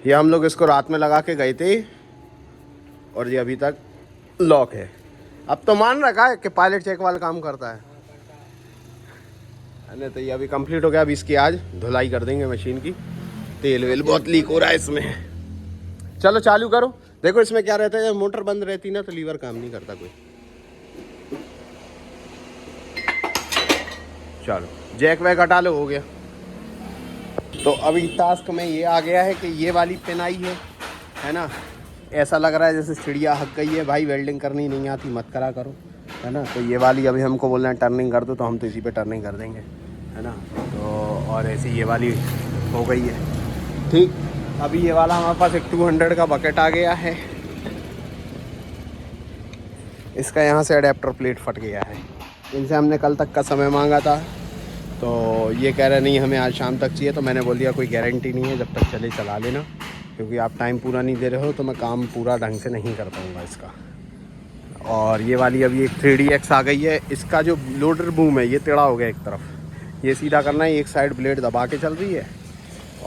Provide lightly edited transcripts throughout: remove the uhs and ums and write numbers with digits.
ये हम लोग इसको रात में लगा के गए थे और ये अभी तक लॉक है। अब तो मान रखा है कि पायलट चेक वाला काम करता है। नहीं तो ये अभी कंप्लीट हो गया। अभी इसकी आज धुलाई कर देंगे मशीन की। तेल वेल बहुत लीक हो रहा है इसमें। चलो चालू करो। देखो इसमें क्या रहता है, जब मोटर बंद रहती ना तो लीवर काम नहीं करता कोई। चलो जैक वैक हटा लो, हो गया। तो अभी टास्क में ये आ गया है कि ये वाली पिन आई है ना। ऐसा लग रहा है जैसे चिड़िया हक गई है। भाई वेल्डिंग करनी नहीं आती मत करा करो, है ना। तो ये वाली अभी हमको बोल रहे हैं टर्निंग कर दो, तो हम तो इसी पे टर्निंग कर देंगे, है ना। तो और ऐसी ये वाली हो गई है ठीक। अभी ये वाला हमारे पास एक 200 का बकेट आ गया है। इसका यहाँ से अडेप्टर प्लेट फट गया है। इनसे हमने कल तक का समय मांगा था, तो ये कह रहे नहीं हमें आज शाम तक चाहिए। तो मैंने बोल दिया कोई गारंटी नहीं है, जब तक चले चला लेना, क्योंकि आप टाइम पूरा नहीं दे रहे हो तो मैं काम पूरा ढंग से नहीं कर पाऊँगा इसका। और ये वाली अभी एक 3DX आ गई है। इसका जो लोडर बूम है ये टेढ़ा हो गया एक तरफ, ये सीधा करना है। एक साइड ब्लेड दबा के चल रही है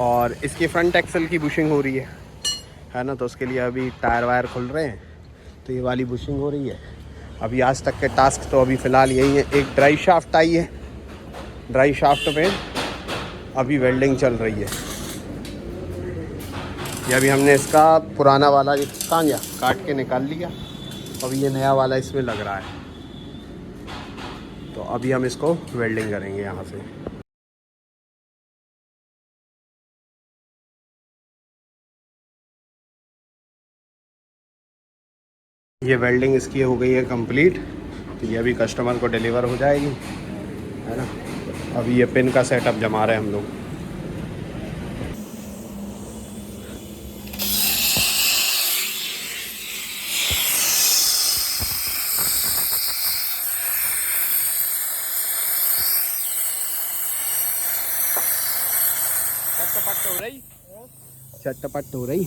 और इसकी फ्रंट एक्सल की बुशिंग हो रही है ना। तो उसके लिए अभी टायर वायर खुल रहे हैं, तो ये वाली बुशिंग हो रही है। अभी आज तक के टास्क तो अभी फ़िलहाल यही है। एक ड्राई शाफ्ट आई है, ड्राई शाफ्ट में अभी वेल्डिंग चल रही है। ये अभी हमने इसका पुराना वाला कहाँ गया काट के निकाल लिया, अभी ये नया वाला इसमें लग रहा है। तो अभी हम इसको वेल्डिंग करेंगे यहाँ से। ये वेल्डिंग इसकी हो गई है कंप्लीट। तो ये अभी कस्टमर को डिलीवर हो जाएगी, है ना। अभी ये पिन का सेटअप जमा रहे हैं हम लोग। चटपट हो रही।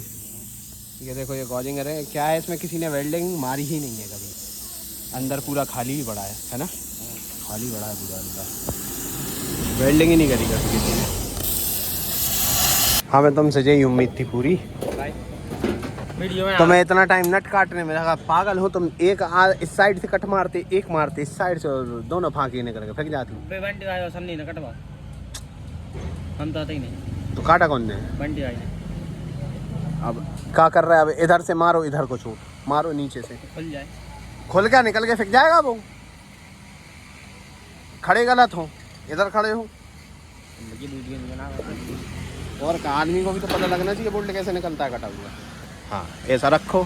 ये देखो ये गॉजिंग है क्या है इसमें, किसी ने वेल्डिंग मारी ही नहीं है कभी। अंदर पूरा खाली ही पड़ा है ना। खाली पड़ा है पूरा अंदर, वेल्डिंग ही नहीं करी कभी किसी ने। हमें तुमसे यही उम्मीद थी पूरी। तो मैं इतना टाइम नट काटने में लगा, पागल हो तुम। एक इस साइड से कट मारते, एक मारते इस साइड से, और दोनों फांकी निकल के फेंक जाती। हम तो आते ही नहीं। तो काटा कौन ने? बंटी भाई ने। अब क्या कर रहा है? अब इधर से मारो, इधर को छूट मारो, नीचे से खुल जाए। खुल क्या निकल के फेंक जाएगा वो। खड़े गलत हो, इधर खड़े हो। और का आदमी को भी तो पता लगना चाहिए बोल्ट कैसे निकलता है कटा हुआ। हाँ ऐसा रखो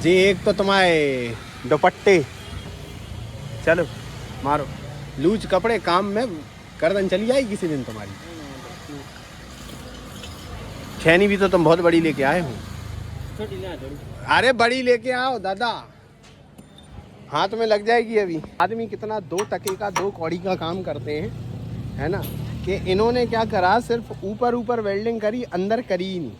जी। एक तो तुम्हारे दुपट्टे, चलो मारो लूज कपड़े, काम में गर्दन चली जाएगी किसी दिन तुम्हारी। छैनी भी तो तुम बहुत बड़ी लेके आए हो। अरे बड़ी लेके आओ दादा, हाथ में लग जाएगी अभी। आदमी कितना 2 टके का 2 कौड़ी का काम करते हैं, है ना। कि इन्होंने क्या करा, सिर्फ ऊपर ऊपर वेल्डिंग करी, अंदर करी ही नहीं।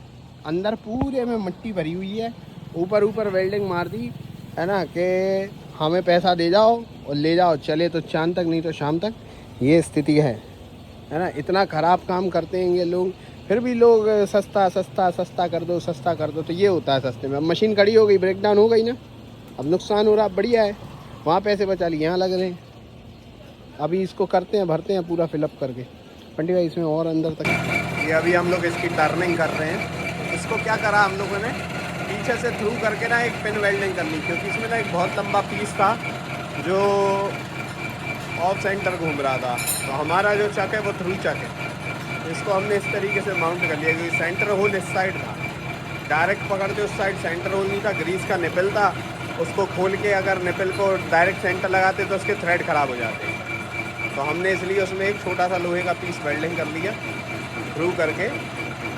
अंदर पूरे में मिट्टी भरी हुई है, ऊपर ऊपर वेल्डिंग मार दी, है ना। कि हमें पैसा दे जाओ और ले जाओ, चले तो चांद तक नहीं तो शाम तक, ये स्थिति है ना। इतना ख़राब काम करते हैं ये लोग। फिर भी लोग सस्ता सस्ता सस्ता कर दो, सस्ता कर दो। तो ये होता है सस्ते में। अब मशीन खड़ी हो गई, ब्रेक डाउन हो गई ना, अब नुकसान हो रहा। बढ़िया है, वहाँ पैसे बचा लिए, यहाँ लग रहे हैं। अभी इसको करते हैं, भरते हैं पूरा फिलअप करके। पंडित भाई इसमें और अंदर तक। ये अभी हम लोग इसकी टर्निंग कर रहे हैं। इसको क्या करा हम लोगों ने, पीछे से थ्रू करके ना एक पिन वेल्डिंग करनी, क्योंकि इसमें ना एक बहुत लंबा पीस था जो ऑफ सेंटर घूम रहा था। तो हमारा जो चक है वो थ्रू चक है। इसको हमने इस तरीके से माउंट कर लिया, क्योंकि सेंटर होल इस साइड था। डायरेक्ट पकड़ते उस साइड सेंटर होल नहीं था, ग्रीस का निपल था। उसको खोल के अगर निपल को डायरेक्ट सेंटर लगाते तो उसके थ्रेड ख़राब हो जाते। तो हमने इसलिए उसमें एक छोटा सा लोहे का पीस वेल्डिंग कर लिया थ्रू करके,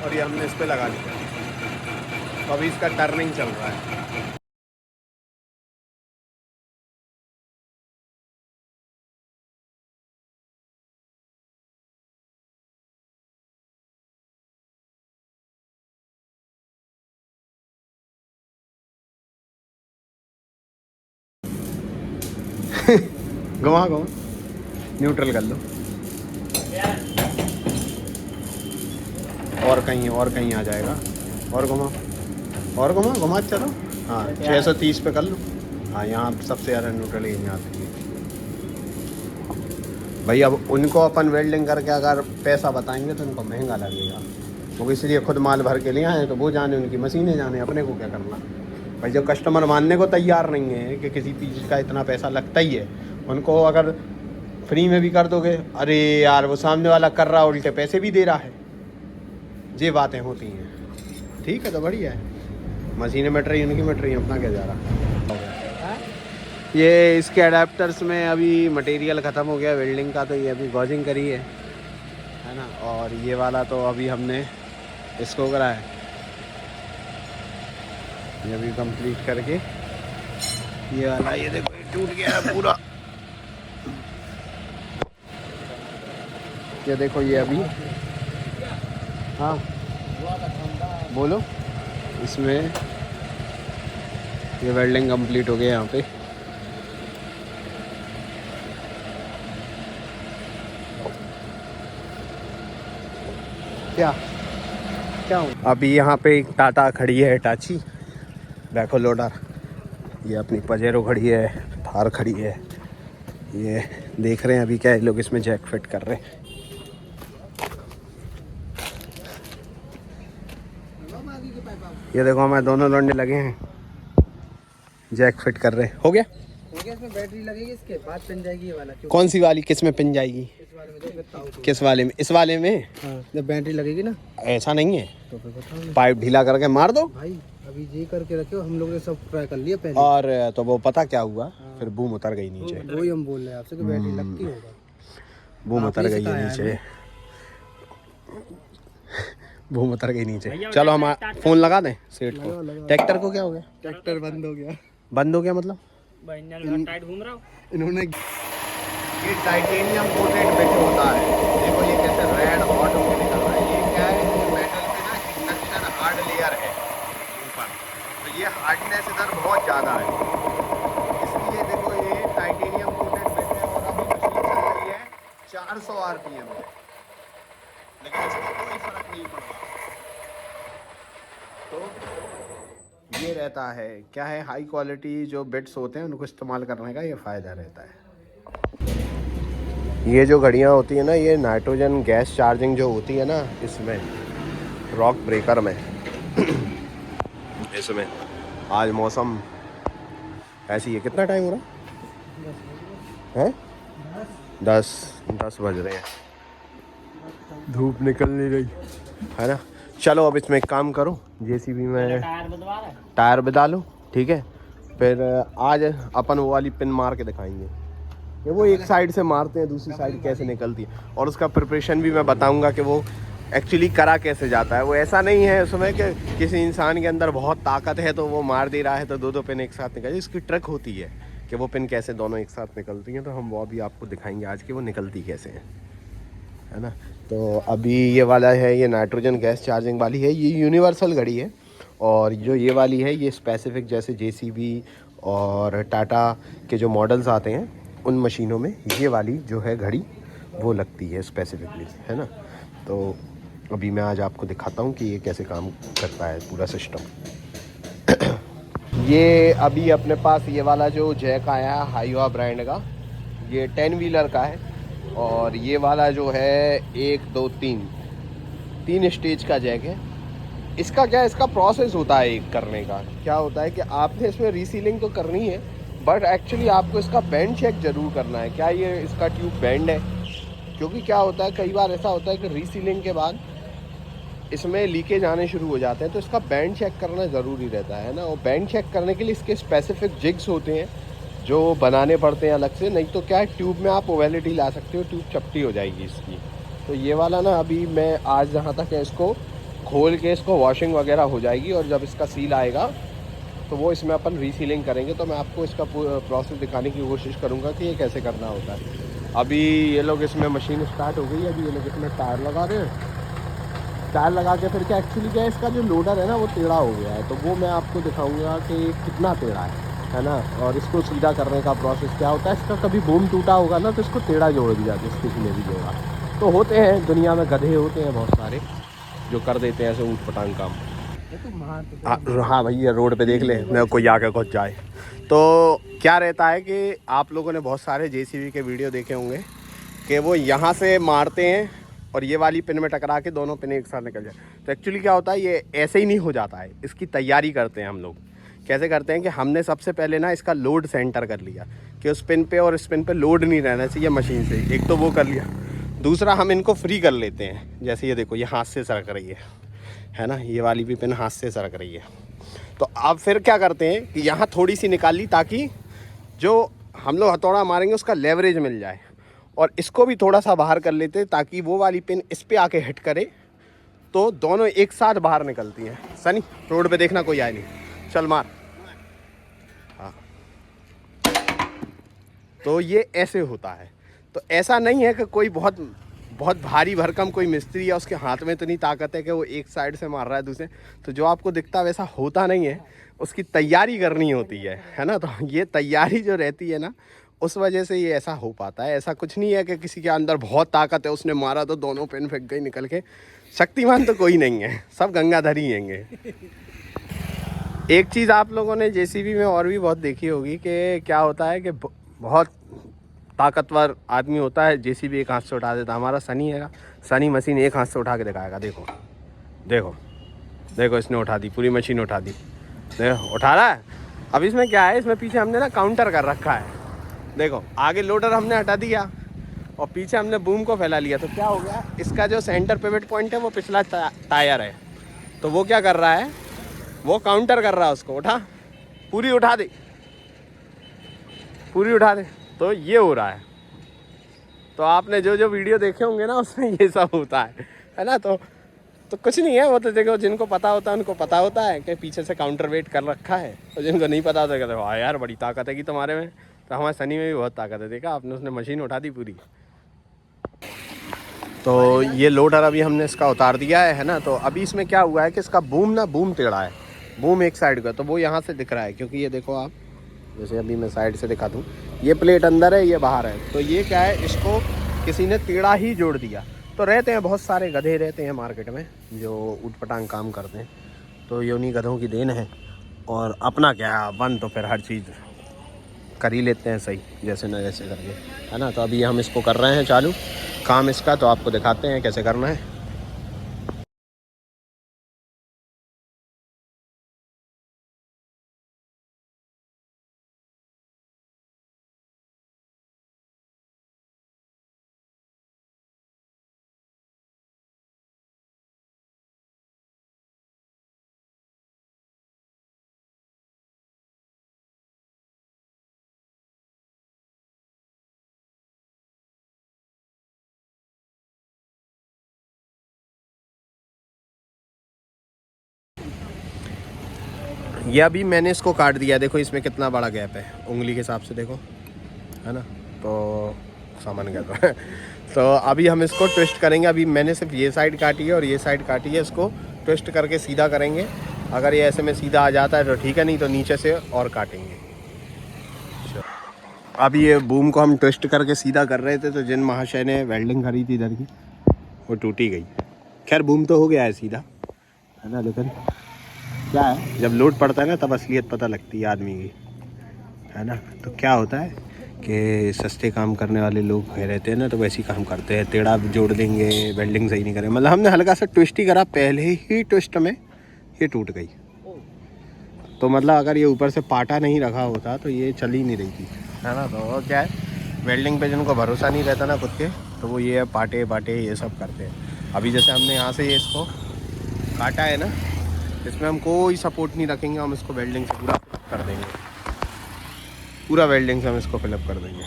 और ये हमने इस पर लगा लिया। तो अभी इसका टर्निंग चल रहा है। घुमा घुमा न्यूट्रल कर लो। और कहीं आ जाएगा। और घुमा चलो। हाँ 630 पे कर लो। हाँ यहाँ सबसे ज़्यादा न्यूट्रल यहीं आती है भाई। अब उनको अपन वेल्डिंग करके अगर पैसा बताएंगे तो उनको महंगा लगेगा, वो इसलिए खुद माल भर के लिए आए, तो वो जाने उनकी मशीनें जाने, अपने को क्या करना भाई। जब कस्टमर मानने को तैयार नहीं है कि किसी चीज़ का इतना पैसा लगता ही है, उनको अगर फ्री में भी कर दोगे, अरे यार वो सामने वाला कर रहा उल्टे पैसे भी दे रहा है, ये बातें होती हैं। ठीक है तो बढ़िया है, मशीनें मिट रही उनकी मिट रही, अपना क्या जा रहा। ये इसके अडेप्टर्स में अभी मटेरियल ख़त्म हो गया वेल्डिंग का, तो ये अभी गॉजिंग करी है ना। और ये वाला तो अभी हमने इसको करा है, ये अभी कंप्लीट करके ये वाला, ये देखो ये टूट गया है पूरा। ये देखो ये अभी, हाँ बोलो, इसमें ये वेल्डिंग कंप्लीट हो गया यहाँ पे। क्या क्या हो? अभी यहाँ पे एक टाटा खड़ी है, हिटाची बैको लोडर, ये अपनी पजेरो खड़ी है, थार खड़ी है। ये देख रहे हैं अभी क्या लोग इसमें जैक फिट कर रहे हैं। ये देखो हमारे दोनों लौंडे लगे हैं, जैक फिट कर रहे हैं। हो गया इसमें बैटरी लगेगी, इसके बाद पिन जाएगी ये वाला। कौन सी वाली, किस में पिन जाएगी? किस वाले में? इस वाले में। हाँ, जब बैटरी लगेगी ना। ऐसा नहीं है तो फिर बताओ, पाइप ढीला करके मार दो भाई। अभी ये करके रखे हो, हम लोग ने सब ट्राई कर लिया पहले। और तो वो पता क्या हुआ, फिर बूम उतर गई नीचे। वही हम बोल रहे हैं आपसे कि बैटरी लगती होगा, बूम उतर गई है नीचे, बूम उतर गई नीचे। चलो हम फोन लगा दें सेठ को। ट्रैक्टर को क्या हो गया? ट्रैक्टर बंद हो गया। बंद हो गया मतलब टाइट घूम रहा हूँ। इन्होंने ये टाइटेनियम कोटेड बिट होता है, देखो ये कैसे रेड हॉट होकर निकल रहा है। ये क्या है, ये मेटल पे ना इंडक्शन हार्ड लेयर है ऊपर, तो ये हार्डनेस इधर बहुत ज़्यादा है, इसलिए देखो ये टाइटेनियम कोटेड बिट है। और अभी मशीन चल रही है 400 RPM पे, लेकिन इसको कोई फर्क नहीं पड़ रहा। तो ये रहता है क्या है, हाई क्वालिटी जो बिट्स होते हैं उनको इस्तेमाल करने का ये फ़ायदा रहता है। ये जो घड़ियाँ होती है ना, ये नाइट्रोजन गैस चार्जिंग जो होती है ना, इसमें रॉक ब्रेकर में इसमें आज मौसम ऐसी है। कितना टाइम हो रहा है? 10 बज रहे हैं, धूप निकल नहीं रही है ना। चलो अब इसमें एक काम करो, जेसीबी में टायर बदला लो, ठीक है। फिर आज अपन वो वाली पिन मार के दिखाएंगे, ये वो एक साइड से मारते हैं, दूसरी साइड कैसे निकलती है, और उसका प्रिपरेशन भी मैं बताऊंगा कि वो एक्चुअली करा कैसे जाता है। वो ऐसा नहीं है उसमें कि किसी इंसान के अंदर बहुत ताकत है तो वो मार दे रहा है तो दो पिन एक साथ निकल, इसकी ट्रिक होती है कि वो पिन कैसे दोनों एक साथ निकलती हैं, तो हम वो भी आपको दिखाएंगे आज कि वो निकलती कैसे है ना। तो अभी ये वाला है, ये नाइट्रोजन गैस चार्जिंग वाली है, ये यूनिवर्सल घड़ी है। और जो ये वाली है ये स्पेसिफिक, जैसे जेसीबी और टाटा के जो मॉडल्स आते हैं उन मशीनों में ये वाली जो है घड़ी वो लगती है स्पेसिफिकली, है ना। तो अभी मैं आज आपको दिखाता हूँ कि ये कैसे काम करता है पूरा सिस्टम। ये अभी अपने पास ये वाला जो जैक आया है हाईवा ब्रांड का, ये 10 व्हीलर का है। और ये वाला जो है 1 2 3 स्टेज का जैक है। इसका क्या है, इसका प्रोसेस होता है एक करने का। क्या होता है कि आपने इसमें रीसीलिंग तो करनी है, बट एक्चुअली आपको इसका बैंड चेक ज़रूर करना है, क्या ये इसका ट्यूब बैंड है। क्योंकि क्या होता है, कई बार ऐसा होता है कि रीसीलिंग के बाद इसमें लीकेज आने शुरू हो जाते हैं, तो इसका बैंड चेक करना ज़रूरी रहता है ना। और बैंड चेक करने के लिए इसके स्पेसिफिक जिग्स होते हैं जो बनाने पड़ते हैं अलग से, नहीं तो क्या है ट्यूब में आप ओवेलिटी ला सकते हो, ट्यूब चपटी हो जाएगी इसकी। तो ये वाला ना अभी मैं आज जहाँ तक है इसको खोल के इसको वॉशिंग वगैरह हो जाएगी, और जब इसका सील आएगा तो वो इसमें अपन रीसीलिंग करेंगे। तो मैं आपको इसका प्रोसेस दिखाने की कोशिश करूँगा कि ये कैसे करना होता है। अभी ये लोग इसमें मशीन स्टार्ट हो गई है, अभी ये लोग इसमें टायर लगा रहे हैं। टायर लगा के फिर क्या एक्चुअली क्या है, इसका जो लोडर है ना वो टेढ़ा हो गया है, तो वो मैं आपको दिखाऊँगा कि कितना टेढ़ा है ना। और इसको सीधा करने का प्रोसेस क्या होता है, इसका कभी बूम टूटा होगा ना तो इसको टेढ़ा जोड़ दिया, जिस किसी ने भी जोड़ा। तो होते हैं दुनिया में, गधे होते हैं बहुत सारे, जो कर देते हैं ऐसे ऊट पटांग काम। तो हाँ भैया, रोड पे देख ले, मेरे कोई आके घुस जाए। तो क्या रहता है कि आप लोगों ने बहुत सारे जेसीबी के वीडियो देखे होंगे कि वो यहाँ से मारते हैं और ये वाली पिन में टकरा के दोनों पिन एक साथ निकल जाए। तो एक्चुअली क्या होता है, ये ऐसे ही नहीं हो जाता है, इसकी तैयारी करते हैं हम लोग। कैसे करते हैं कि हमने सबसे पहले ना इसका लोड सेंटर कर लिया कि उस पिन पे और इस पिन पे लोड नहीं रहना चाहिए मशीन से, एक तो वो कर लिया। दूसरा, हम इनको फ्री कर लेते हैं। जैसे ये देखो, ये हाथ से सरक रही है ना, ये वाली भी पिन हाथ से सरक रही है। तो अब फिर क्या करते हैं कि यहाँ थोड़ी सी निकाल ली ताकि जो हम लोग हथौड़ा मारेंगे उसका लेवरेज मिल जाए, और इसको भी थोड़ा सा बाहर कर लेते हैं ताकि वो वाली पिन इस पे आके हिट करे तो दोनों एक साथ बाहर निकलती हैं। सनी, रोड पे देखना कोई आए नहीं, चल मार। हाँ, तो ये ऐसे होता है। तो ऐसा नहीं है कि कोई बहुत भारी भरकम कोई मिस्त्री है, उसके हाथ में इतनी ताकत है कि वो एक साइड से मार रहा है दूसरे। तो जो आपको दिखता है वैसा होता नहीं है, उसकी तैयारी करनी होती है ना। तो ये तैयारी जो रहती है ना, उस वजह से ये ऐसा हो पाता है। ऐसा कुछ नहीं है कि किसी के अंदर बहुत ताकत है, उसने मारा तो दोनों पिन फेंक गई निकल के। शक्तिमान तो कोई नहीं है, सब गंगाधर ही हैंगे। एक चीज़ आप लोगों ने जेसीबी में और भी बहुत देखी होगी कि क्या होता है कि बहुत ताकतवर आदमी होता है, जेसीबी एक हाथ से उठा देता। हमारा सनी है, सनी मशीन एक हाथ से उठा के दिखाएगा। देखो देखो देखो, इसने उठा दी, पूरी मशीन उठा दी, देखो उठा रहा है। अब इसमें क्या है, इसमें पीछे हमने ना काउंटर कर रखा है। देखो, आगे लोडर हमने हटा दिया और पीछे हमने बूम को फैला लिया। तो क्या हो गया, इसका जो सेंटर पिवट पॉइंट है वो पिछला टायर है। तो वो क्या कर रहा है, वो काउंटर कर रहा है उसको। उठा, पूरी उठा दे, पूरी उठा दे। तो ये हो रहा है। तो आपने जो जो वीडियो देखे होंगे ना, उसमें ये सब होता है ना। तो कुछ नहीं है, वो तो देखो, जिनको पता होता है उनको पता होता है कि पीछे से काउंटर वेट कर रखा है, और जिनको नहीं पता होता कहते हैं वाह यार बड़ी ताकत है कि तुम्हारे में। तो हमारे सनी में भी बहुत ताकत है, देखा आपने, उसने मशीन उठा दी पूरी। तो ये लोडर अभी हमने इसका उतार दिया है ना। तो अभी इसमें क्या हुआ है कि इसका बूम टेढ़ा है, बूम एक साइड का, तो वो यहाँ से दिख रहा है। क्योंकि ये देखो आप, जैसे अभी मैं साइड से दिखा दूँ, ये प्लेट अंदर है, ये बाहर है। तो ये क्या है, इसको किसी ने टेढ़ा ही जोड़ दिया। तो रहते हैं बहुत सारे गधे रहते हैं मार्केट में जो ऊटपटांग काम करते हैं, तो ये उन्हीं गधों की देन है। और अपना क्या बन, तो फिर हर चीज़ कर ही लेते हैं सही, जैसे न जैसे करके, है ना। तो अभी हम इसको कर रहे हैं चालू काम इसका, तो आपको दिखाते हैं कैसे करना है। ये अभी मैंने इसको काट दिया, देखो इसमें कितना बड़ा गैप है, उंगली के हिसाब से देखो, है ना। तो सामान गया तो तो अभी हम इसको ट्विस्ट करेंगे। अभी मैंने सिर्फ ये साइड काटी है और ये साइड काटी है, इसको ट्विस्ट करके सीधा करेंगे। अगर ये ऐसे में सीधा आ जाता है तो ठीक है, नहीं तो नीचे से और काटेंगे। अभी ये बूम को हम ट्विस्ट करके सीधा कर रहे थे, तो जिन महाशय ने वेल्डिंग करी थी इधर की, वो टूटी गई। खैर बूम तो हो गया है सीधा, है ना। लेकिन क्या है, जब लोड पड़ता है ना तब असलियत पता लगती है आदमी की, है ना। तो क्या होता है कि सस्ते काम करने वाले लोग रहते हैं ना, तो वैसे ही काम करते हैं, टेढ़ा जोड़ देंगे, वेल्डिंग सही नहीं करेंगे। मतलब हमने हल्का सा ट्विस्ट ही करा, पहले ही ट्विस्ट में ये टूट गई। तो मतलब अगर ये ऊपर से पाटा नहीं रखा होता तो ये चल ही नहीं रही थी, है ना। तो वो क्या है, वेल्डिंग पे जिनको भरोसा नहीं रहता ना खुद के, तो वो ये पाटे बाटे ये सब करते हैं। अभी जैसे हमने यहाँ से ये इसको काटा है ना, इसमें हम कोई सपोर्ट नहीं रखेंगे, हम इसको वेल्डिंग से पूरा कर देंगे, पूरा वेल्डिंग से हम इसको फिलअप कर देंगे।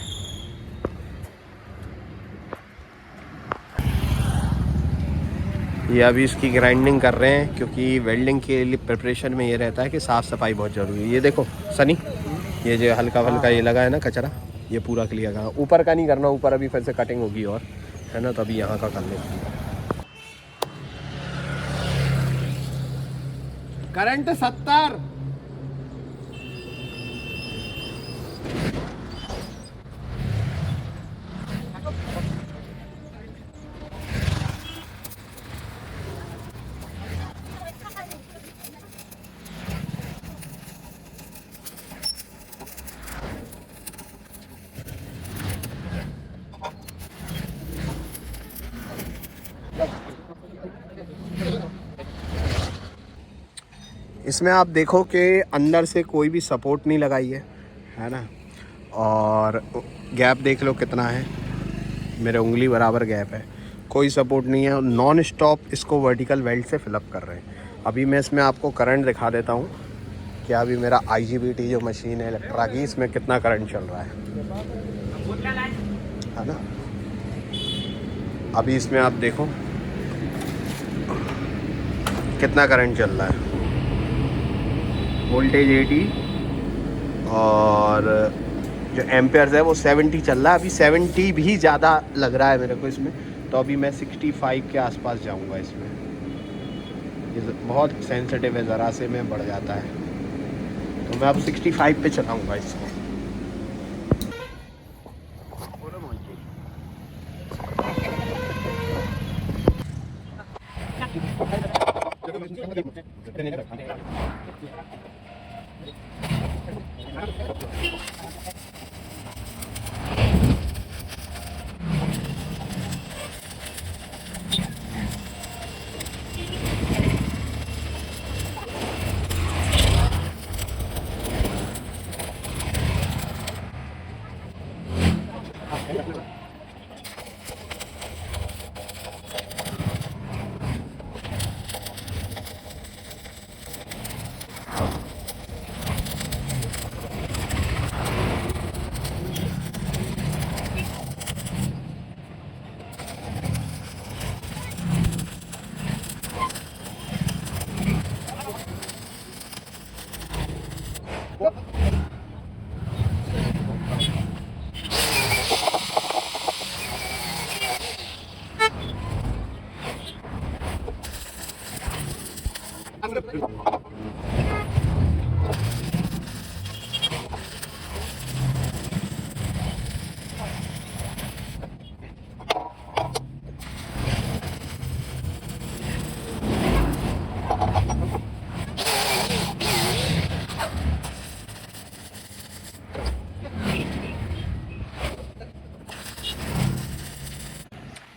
ये अभी इसकी ग्राइंडिंग कर रहे हैं, क्योंकि वेल्डिंग के लिए प्रिपरेशन में ये रहता है कि साफ़ सफाई बहुत ज़रूरी है। ये देखो सनी, ये जो हल्का हल्का ये लगा है ना कचरा, ये पूरा क्लियर करना, ऊपर का नहीं करना, ऊपर अभी फिर से कटिंग होगी और, है ना। तो अभी यहाँ का कर लेते हैं। करंट 70। इसमें आप देखो कि अंदर से कोई भी सपोर्ट नहीं लगाई है ना। और गैप देख लो कितना है, मेरे उंगली बराबर गैप है, कोई सपोर्ट नहीं है। नॉन स्टॉप इसको वर्टिकल वेल्ड से फिलअप कर रहे हैं। अभी मैं इसमें आपको करंट दिखा देता हूँ कि अभी मेरा IGBT जो मशीन है इलेक्ट्रा की, इसमें कितना करंट चल रहा है ना। अभी इसमें आप देखो कितना करंट चल रहा है, वोल्टेज 80 और जो एम्पेयर्स है वो 70 चल रहा है। अभी 70 भी ज़्यादा लग रहा है मेरे को इसमें, तो अभी मैं 65 के आसपास जाऊंगा इसमें। ये बहुत सेंसिटिव है, ज़रा से में बढ़ जाता है, तो मैं अब 65 पे चलाऊंगा इसको।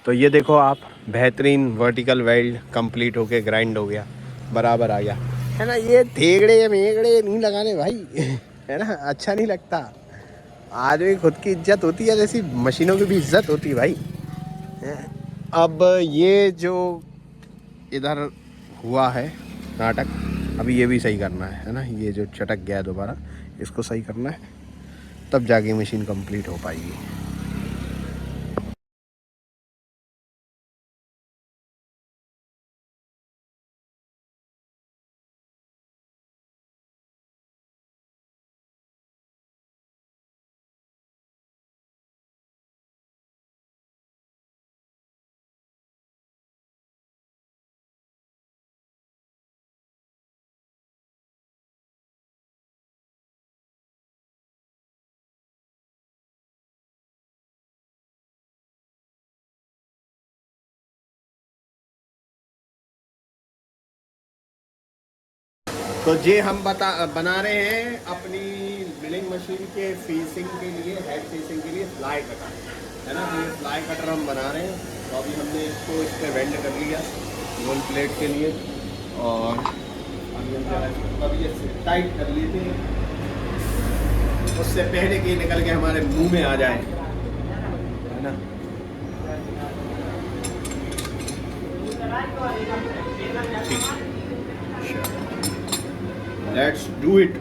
तो ये देखो आप, बेहतरीन वर्टिकल वेल्ड कंप्लीट होके ग्राइंड हो गया, बराबर आ गया है ना। ये थेगड़े मेगड़े नहीं लगाने भाई है ना, अच्छा नहीं लगता। आदमी खुद की इज्जत होती है, जैसी मशीनों की भी इज्जत होती है भाई। अब ये जो इधर हुआ है नाटक, अभी ये भी सही करना है ना। ये जो चटक गया है दोबारा, इसको सही करना है, तब जाके मशीन कंप्लीट हो पाएगी। तो ये हम बना रहे हैं अपनी मिलिंग मशीन के फेसिंग के लिए, हेड फेसिंग के लिए फ्लाई कटर है ना। तो ये फ्लाई कटर हम बना रहे हैं। तो अभी हमने इसको इस पर वेल्ड कर लिया गोल प्लेट के लिए, और अभी हम जरा इसको अभी ये टाइट कर लेते हैं, उससे पहले कि निकल के हमारे मुंह में आ जाए है ना। Let's do it.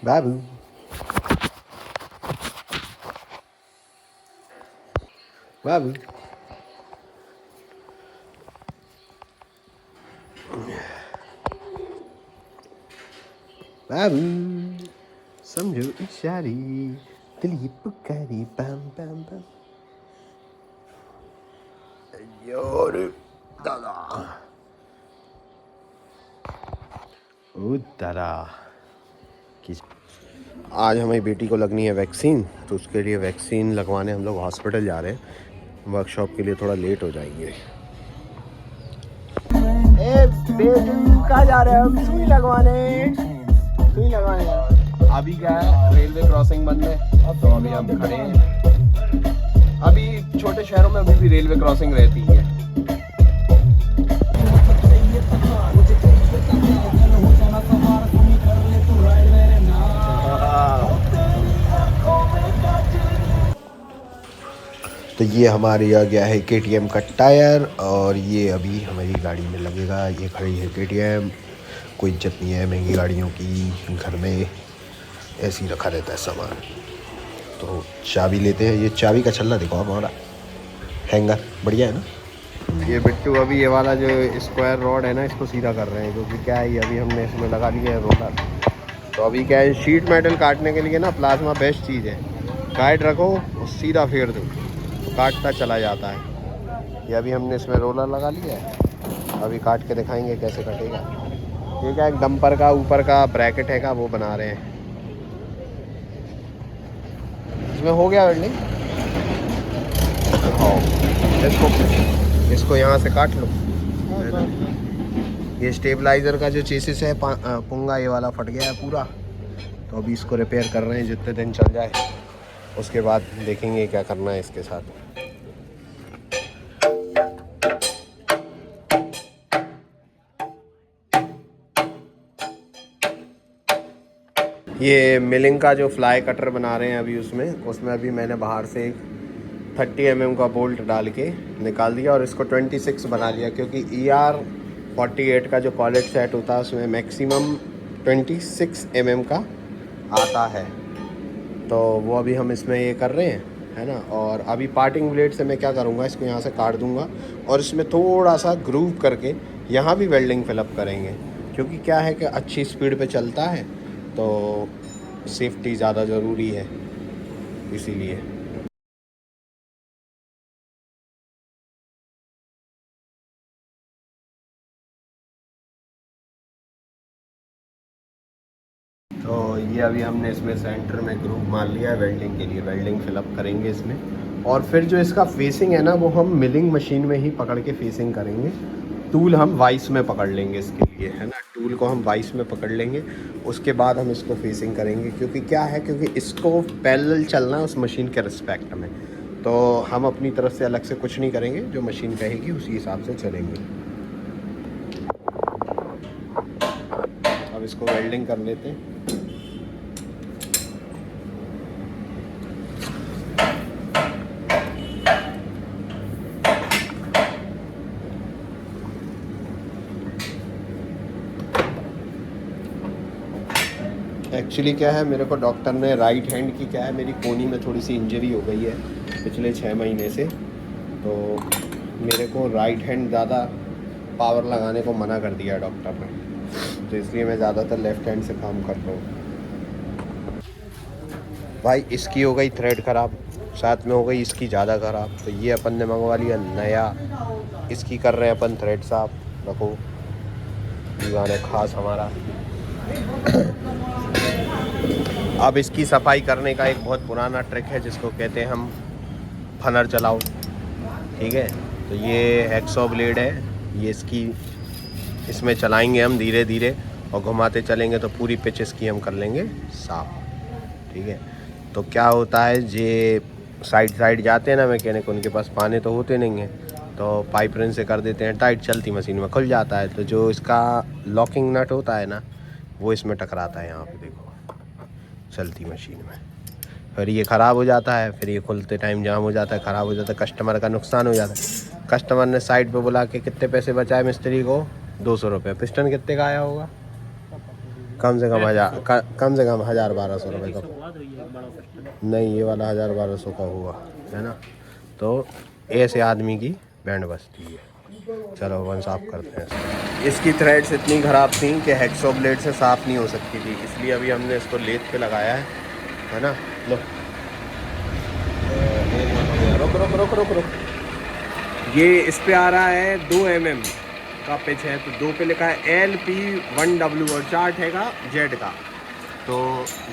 बाबू बाबू बाबू समझो इशारी दिलीप पुकारी पम पम पम। योर दादा ओ दादा किस आज हमारी बेटी को लगनी है वैक्सीन, तो उसके लिए वैक्सीन लगवाने हम लोग हॉस्पिटल जा रहे हैं। वर्कशॉप के लिए थोड़ा लेट हो जाएंगे। ए बेटी कहाँ जा रहे हो? सुई लगवाने, सुई लगवाने। अभी क्या है, रेलवे क्रॉसिंग बंद है तो अभी हम खड़े हैं। अभी छोटे शहरों में अभी भी रेलवे क्रॉसिंग रहती है। तो ये हमारे आ गया है KTM का टायर और ये अभी हमारी गाड़ी में लगेगा। ये खड़ी है KTM, कोई इज्जत नहीं है महंगी गाड़ियों की, घर में ऐसे ही रखा रहता है सामान। तो चाबी लेते हैं। ये चाबी का छल्ला देखो हमारा, हैंगर बढ़िया है ना। ये बिट्टू अभी ये वाला जो स्क्वायर रॉड है ना, इसको सीधा कर रहे हैं, क्योंकि क्या है अभी हमने इसमें लगा लिया है रोलर। तो अभी क्या है, शीट मेटल काटने के लिए ना प्लाज्मा बेस्ट चीज़ है। गाइड रखो और सीधा फेर दो, काटता चला जाता है। ये अभी हमने इसमें रोलर लगा लिया है, अभी काट के दिखाएंगे कैसे कटेगा। ये क्या एक डंपर का ऊपर का ब्रैकेट है का वो बना रहे हैं। इसमें हो गया वेल्डिंग। इसको यहाँ से काट लो। ये स्टेबलाइजर का जो चेसिस है पुंगा ये वाला फट गया है पूरा, तो अभी इसको रिपेयर कर रहे हैं। जितने दिन चल जाए उसके बाद देखेंगे क्या करना है इसके साथ। ये मिलिंग का जो फ्लाई कटर बना रहे हैं अभी उसमें अभी मैंने बाहर से एक 30 mm का बोल्ट डाल के निकाल दिया और इसको 26 बना लिया, क्योंकि ER48 का जो कॉलेज सेट होता है उसमें मैक्सिमम 26 mm का आता है। तो वो अभी हम इसमें ये कर रहे हैं, है ना। और अभी पार्टिंग ब्लेड से मैं क्या करूँगा, इसको यहाँ से काट दूँगा और इसमें थोड़ा सा ग्रूव करके यहाँ भी वेल्डिंग फिलअप करेंगे, क्योंकि क्या है कि अच्छी स्पीड पे चलता है तो सेफ्टी ज़्यादा ज़रूरी है, इसीलिए। तो ये अभी हमने इसमें सेंटर में ग्रूव मार लिया है वेल्डिंग के लिए। वेल्डिंग फिलअप करेंगे इसमें और फिर जो इसका फेसिंग है ना वो हम मिलिंग मशीन में ही पकड़ के फेसिंग करेंगे। टूल हम वाइस में पकड़ लेंगे इसके लिए, है ना। टूल को हम वाइस में पकड़ लेंगे, उसके बाद हम इसको फेसिंग करेंगे। क्योंकि क्या है, क्योंकि इसको पैरेलल चलना है उस मशीन के रिस्पेक्ट में, तो हम अपनी तरफ से अलग से कुछ नहीं करेंगे। जो मशीन कहेगी उसी हिसाब से चलेंगे। अब इसको वेल्डिंग कर लेते हैं। एक्चुअली क्या है, मेरे को डॉक्टर ने राइट हैंड की क्या है, मेरी कोहनी में थोड़ी सी इंजरी हो गई है पिछले 6 महीने से, तो मेरे को राइट हैंड ज़्यादा पावर लगाने को मना कर दिया डॉक्टर ने, तो इसलिए मैं ज़्यादातर लेफ़्ट हैंड से काम कर रहा हूँ। भाई इसकी हो गई थ्रेड ख़राब, साथ में हो गई इसकी ज़्यादा ख़राब, तो ये अपन ने मंगवा लिया नया। इसकी कर रहे हैं अपन थ्रेड साफ। रखो दीवान खास हमारा। अब इसकी सफाई करने का एक बहुत पुराना ट्रिक है जिसको कहते हैं हम फनर चलाओ, ठीक है। तो ये हैक्सॉ ब्लेड है, ये इसमें चलाएंगे हम धीरे धीरे और घुमाते चलेंगे तो पूरी पिच इसकी हम कर लेंगे साफ, ठीक है। तो क्या होता है, ये साइड जाते हैं ना मैकेनिक, उनके पास पाने तो होते नहीं हैं, तो पाइप रिन से कर देते हैं टाइट, चलती मशीन में खुल जाता है। तो जो इसका लॉकिंग नट होता है ना वो इसमें टकराता है, यहाँ पे देखो चलती मशीन में, फिर ये ख़राब हो जाता है, फिर ये खुलते टाइम जाम हो जाता है, ख़राब हो जाता है, कस्टमर का नुकसान हो जाता है। कस्टमर ने साइड पे बुला के कितने पैसे बचाए मिस्त्री को, 200 रुपये। पिस्टन कितने का आया होगा, कम से कम 1000-1200 रुपये का। नहीं, ये वाला 1000-1200 का हुआ है ना। तो ऐसे आदमी की बैंड बजती है। चलो वन साफ करते हैं। इसकी थ्रेड्स इतनी ख़राब थी कि हैक्सॉ ब्लेड से साफ़ नहीं हो सकती थी, इसलिए अभी हमने इसको लेथ पे लगाया है ना। लो रुक रुक रुक। ये इस पे आ रहा है 2 mm का पिच है, तो 2 पे लिखा है LP1W और चार्ट हैगा जेड का। तो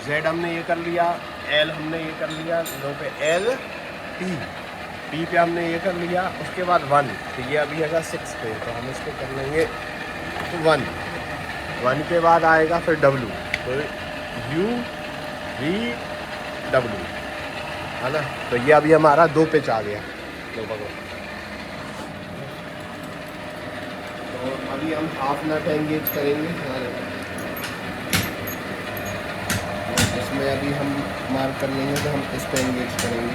जेड हमने ये कर लिया, एल हमने ये कर लिया, लो पे LP, पी पे हमने ये कर लिया, उसके बाद 1, तो ये अभी हैगा 6 पे, तो हम इसको कर लेंगे 1 के बाद आएगा फिर W, तो UVW है ना। तो ये अभी हमारा 2 पिच आ गया। लो पकड़ो। तो अभी हम हाफ नट एंगेज करेंगे। इसमें अभी हम मार्क कर लेंगे, तो हम इस पे एंगेज करेंगे।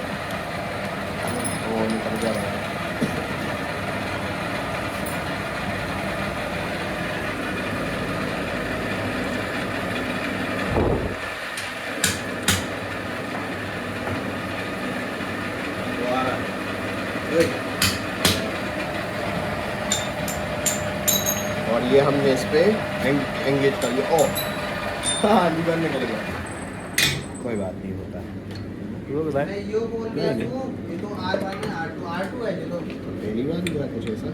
वो निकल जा रहा है। और ये हमने इस पे एंगेज कर लिया। ओ हाँ, लीवर निकल गया, कोई बात नहीं होता है। मैं यो बोल रहा हूँ, ये तो R1 है, R2 है, ये तो पहली बार दिख रहा कुछ ऐसा।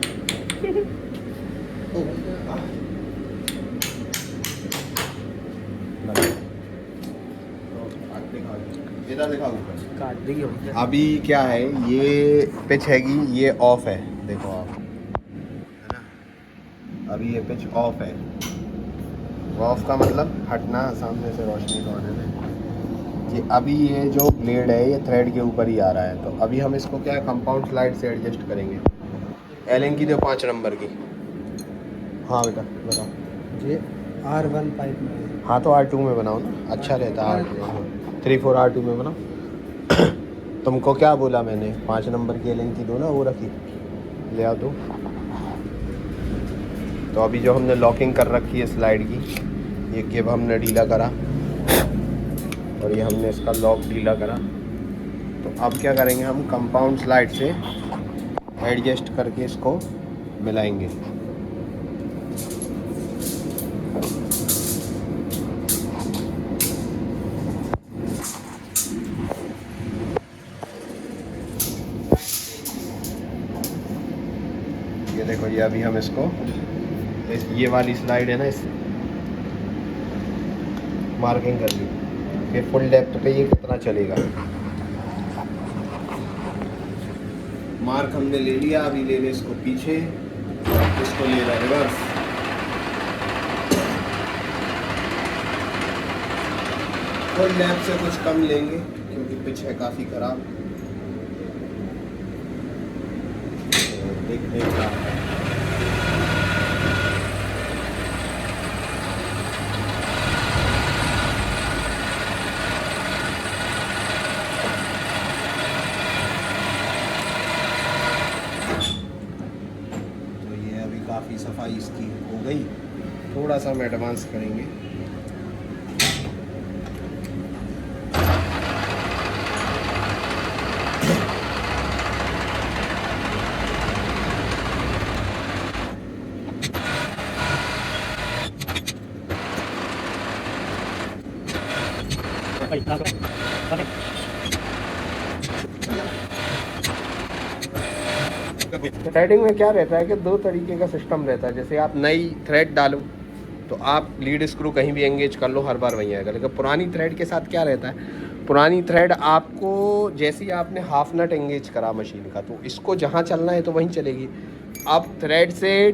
इधर दिखा ऊपर। काट देगी। अभी क्या है, ये पिच हैगी, ये ऑफ है, देखो आप, है ना। अभी ये पिच ऑफ है। ऑफ का मतलब हटना, सामने से रोशनी को आने में। ये अभी ये जो ब्लेड है ये थ्रेड के ऊपर ही आ रहा है, तो अभी हम इसको क्या है, कंपाउंड स्लाइड से एडजस्ट करेंगे। एलन की दो 5 नंबर की। हाँ बेटा बताओ। ये R1 पाइप में। हाँ तो R2 में बनाओ ना, अच्छा रहता है R2 में। 3/4 R2 में बनाओ। तुमको क्या बोला मैंने, 5 नंबर की एलन की दो ना, वो रखी, ले आओ दो। तो अभी जो हमने लॉकिंग कर रखी है स्लाइड की, ये केब हमने ढीला करा और ये हमने इसका लॉक ढीला करा। तो अब क्या करेंगे, हम कंपाउंड स्लाइड से एडजस्ट करके इसको मिलाएंगे। ये देखो, ये अभी हम इसको ये वाली स्लाइड है ना, इस मार्किंग कर ली कि फुल डेप्थ पे ये कितना चलेगा। मार्क हमने ले लिया, अभी ले ले इसको पीछे, इसको ले रहा रिवर्स। फुल डेप्थ से कुछ कम लेंगे क्योंकि पिच है काफ़ी खराब। देखने का काफ़ी सफाई इसकी हो गई। थोड़ा सा हम एडवांस करेंगे। थ्रेडिंग में क्या रहता है कि 2 तरीके का सिस्टम रहता है। जैसे आप नई थ्रेड डालो तो आप लीड स्क्रू कहीं भी एंगेज कर लो, हर बार वहीं आएगा। लेकिन पुरानी थ्रेड के साथ क्या रहता है, पुरानी थ्रेड आपको जैसे ही आपने हाफ नट एंगेज करा मशीन का, तो इसको जहाँ चलना है तो वहीं चलेगी। अब थ्रेड से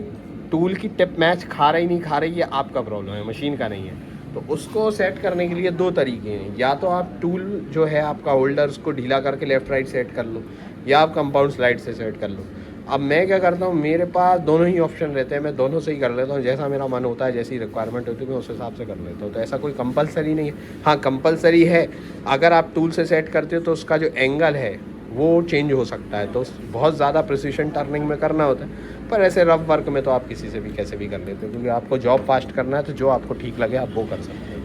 टूल की टिप मैच खा रही नहीं खा रही, ये आपका प्रॉब्लम है, मशीन का नहीं है। तो उसको सेट करने के लिए 2 तरीके हैं। या तो आप टूल जो है आपका होल्डर, उसको ढीला करके लेफ़्ट राइट सेट कर लो, या आप कंपाउंड स्लाइड से सेट कर लो। अब मैं क्या करता हूँ, मेरे पास दोनों ही ऑप्शन रहते हैं, मैं दोनों से ही कर लेता हूँ। जैसा मेरा मन होता है, जैसी रिक्वायरमेंट होती है, मैं उस हिसाब से कर लेता हूँ। तो ऐसा कोई कंपलसरी नहीं है। हाँ, कंपलसरी है, अगर आप टूल से सेट करते हो तो उसका जो एंगल है वो चेंज हो सकता है, तो बहुत ज़्यादा प्रिसिशन टर्निंग में करना होता है। पर ऐसे रफ वर्क में तो आप किसी से भी कैसे भी कर लेते हो, क्योंकि आपको जॉब फास्ट करना है, तो जो आपको ठीक लगे आप वो कर सकते हो,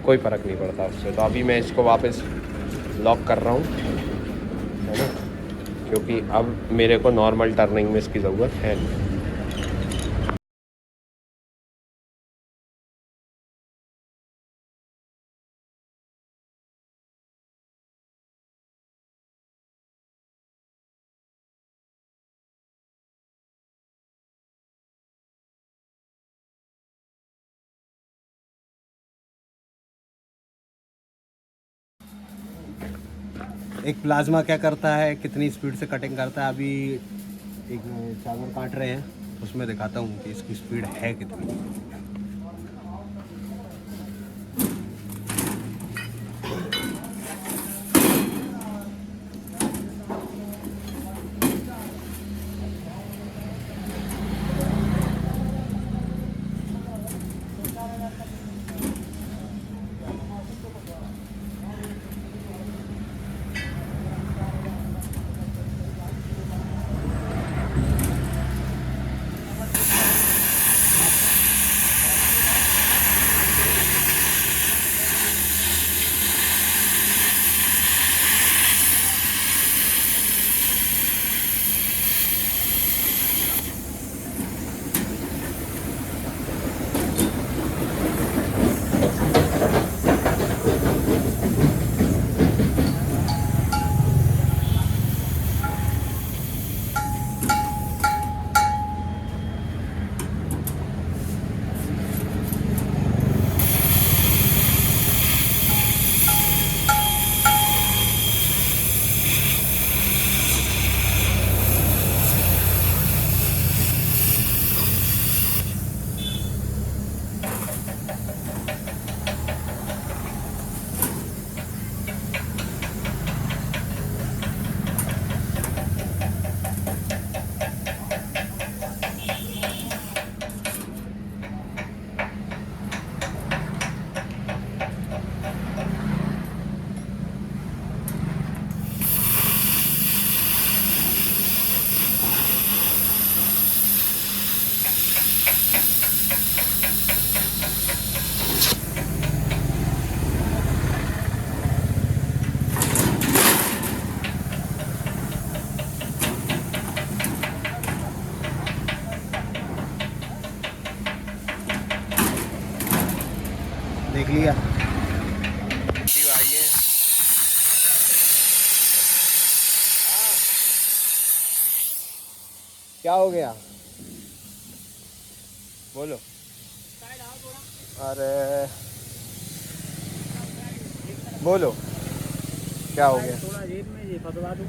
कोई फ़र्क नहीं पड़ता उससे। तो अभी मैं इसको वापस लॉक कर रहा हूँ, है ना, क्योंकि अब मेरे को नॉर्मल टर्निंग में इसकी ज़रूरत है नहीं। एक प्लाज्मा क्या करता है, कितनी स्पीड से कटिंग करता है। अभी एक चादर काट रहे हैं, उसमें दिखाता हूँ कि इसकी स्पीड है कितनी। देख लिया आइए। क्या हो गया बोलो। अरे बोलो क्या हो गया। थोड़ा रेट में ये बतवा दूं।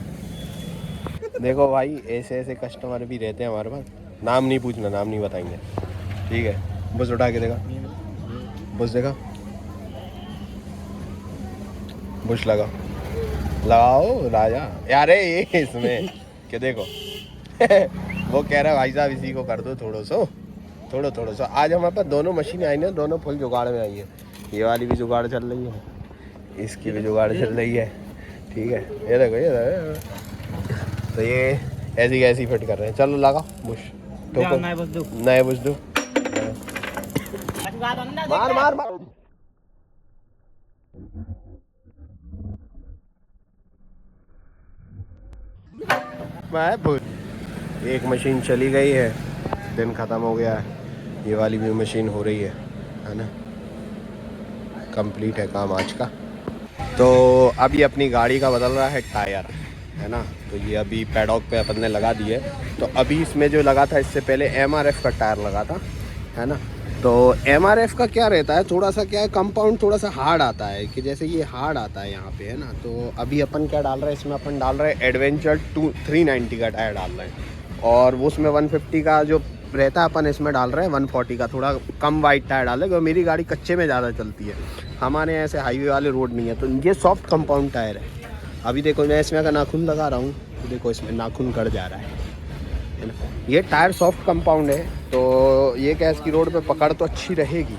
देखो भाई, ऐसे ऐसे कस्टमर भी रहते हैं हमारे पास। नाम नहीं पूछना, नाम नहीं बताएंगे, ठीक है। बस उठा के देगा, बस देखा, बुश लगा, लगाओ राजा यार ये इसमें क्या देखो। वो कह रहा है भाई साहब इसी को कर दो थोड़ा सो। आज हमारे पास दोनों मशीनें आई हैं, दोनों फुल जुगाड़ में आई है। ये वाली भी जुगाड़ चल रही है, इसकी भी जुगाड़ चल रही है, ठीक है। ये देखो तो ये ऐसी फिट कर रहे हैं। चलो लगा बुश, ठोको नए बुश दो, मार मैं एक मशीन चली गई है, दिन ख़त्म हो गया है। ये वाली भी मशीन हो रही है ना। कंप्लीट है काम आज का। तो अभी अपनी गाड़ी का बदल रहा है टायर, है ना। तो ये अभी पैडॉक पे अपन ने लगा दिए। तो अभी इसमें जो लगा था, इससे पहले MRF का टायर लगा था, है ना। तो MRF का क्या रहता है, थोड़ा सा क्या है, कंपाउंड थोड़ा सा हार्ड आता है, कि जैसे ये हार्ड आता है यहाँ पे, है ना। तो अभी अपन क्या डाल रहे हैं इसमें, अपन डाल रहे हैं एडवेंचर 390 का टायर डाल रहे हैं। और वो उसमें 150 का जो रहता है, अपन इसमें डाल रहे हैं 140 का, थोड़ा कम वाइड टायर डाल रहे हैं, क्योंकि मेरी गाड़ी कच्चे में ज़्यादा चलती है, हमारे यहाँ ऐसे हाईवे वाले रोड नहीं है। तो ये सॉफ्ट कंपाउंड टायर है। अभी देखो मैं इसमें अगर नाखून लगा रहा हूँ तो देखो इसमें नाखून कट जा रहा है ना। ये टायर सॉफ्ट कंपाउंड है, तो ये क्या, इसकी रोड पे पकड़ तो अच्छी रहेगी,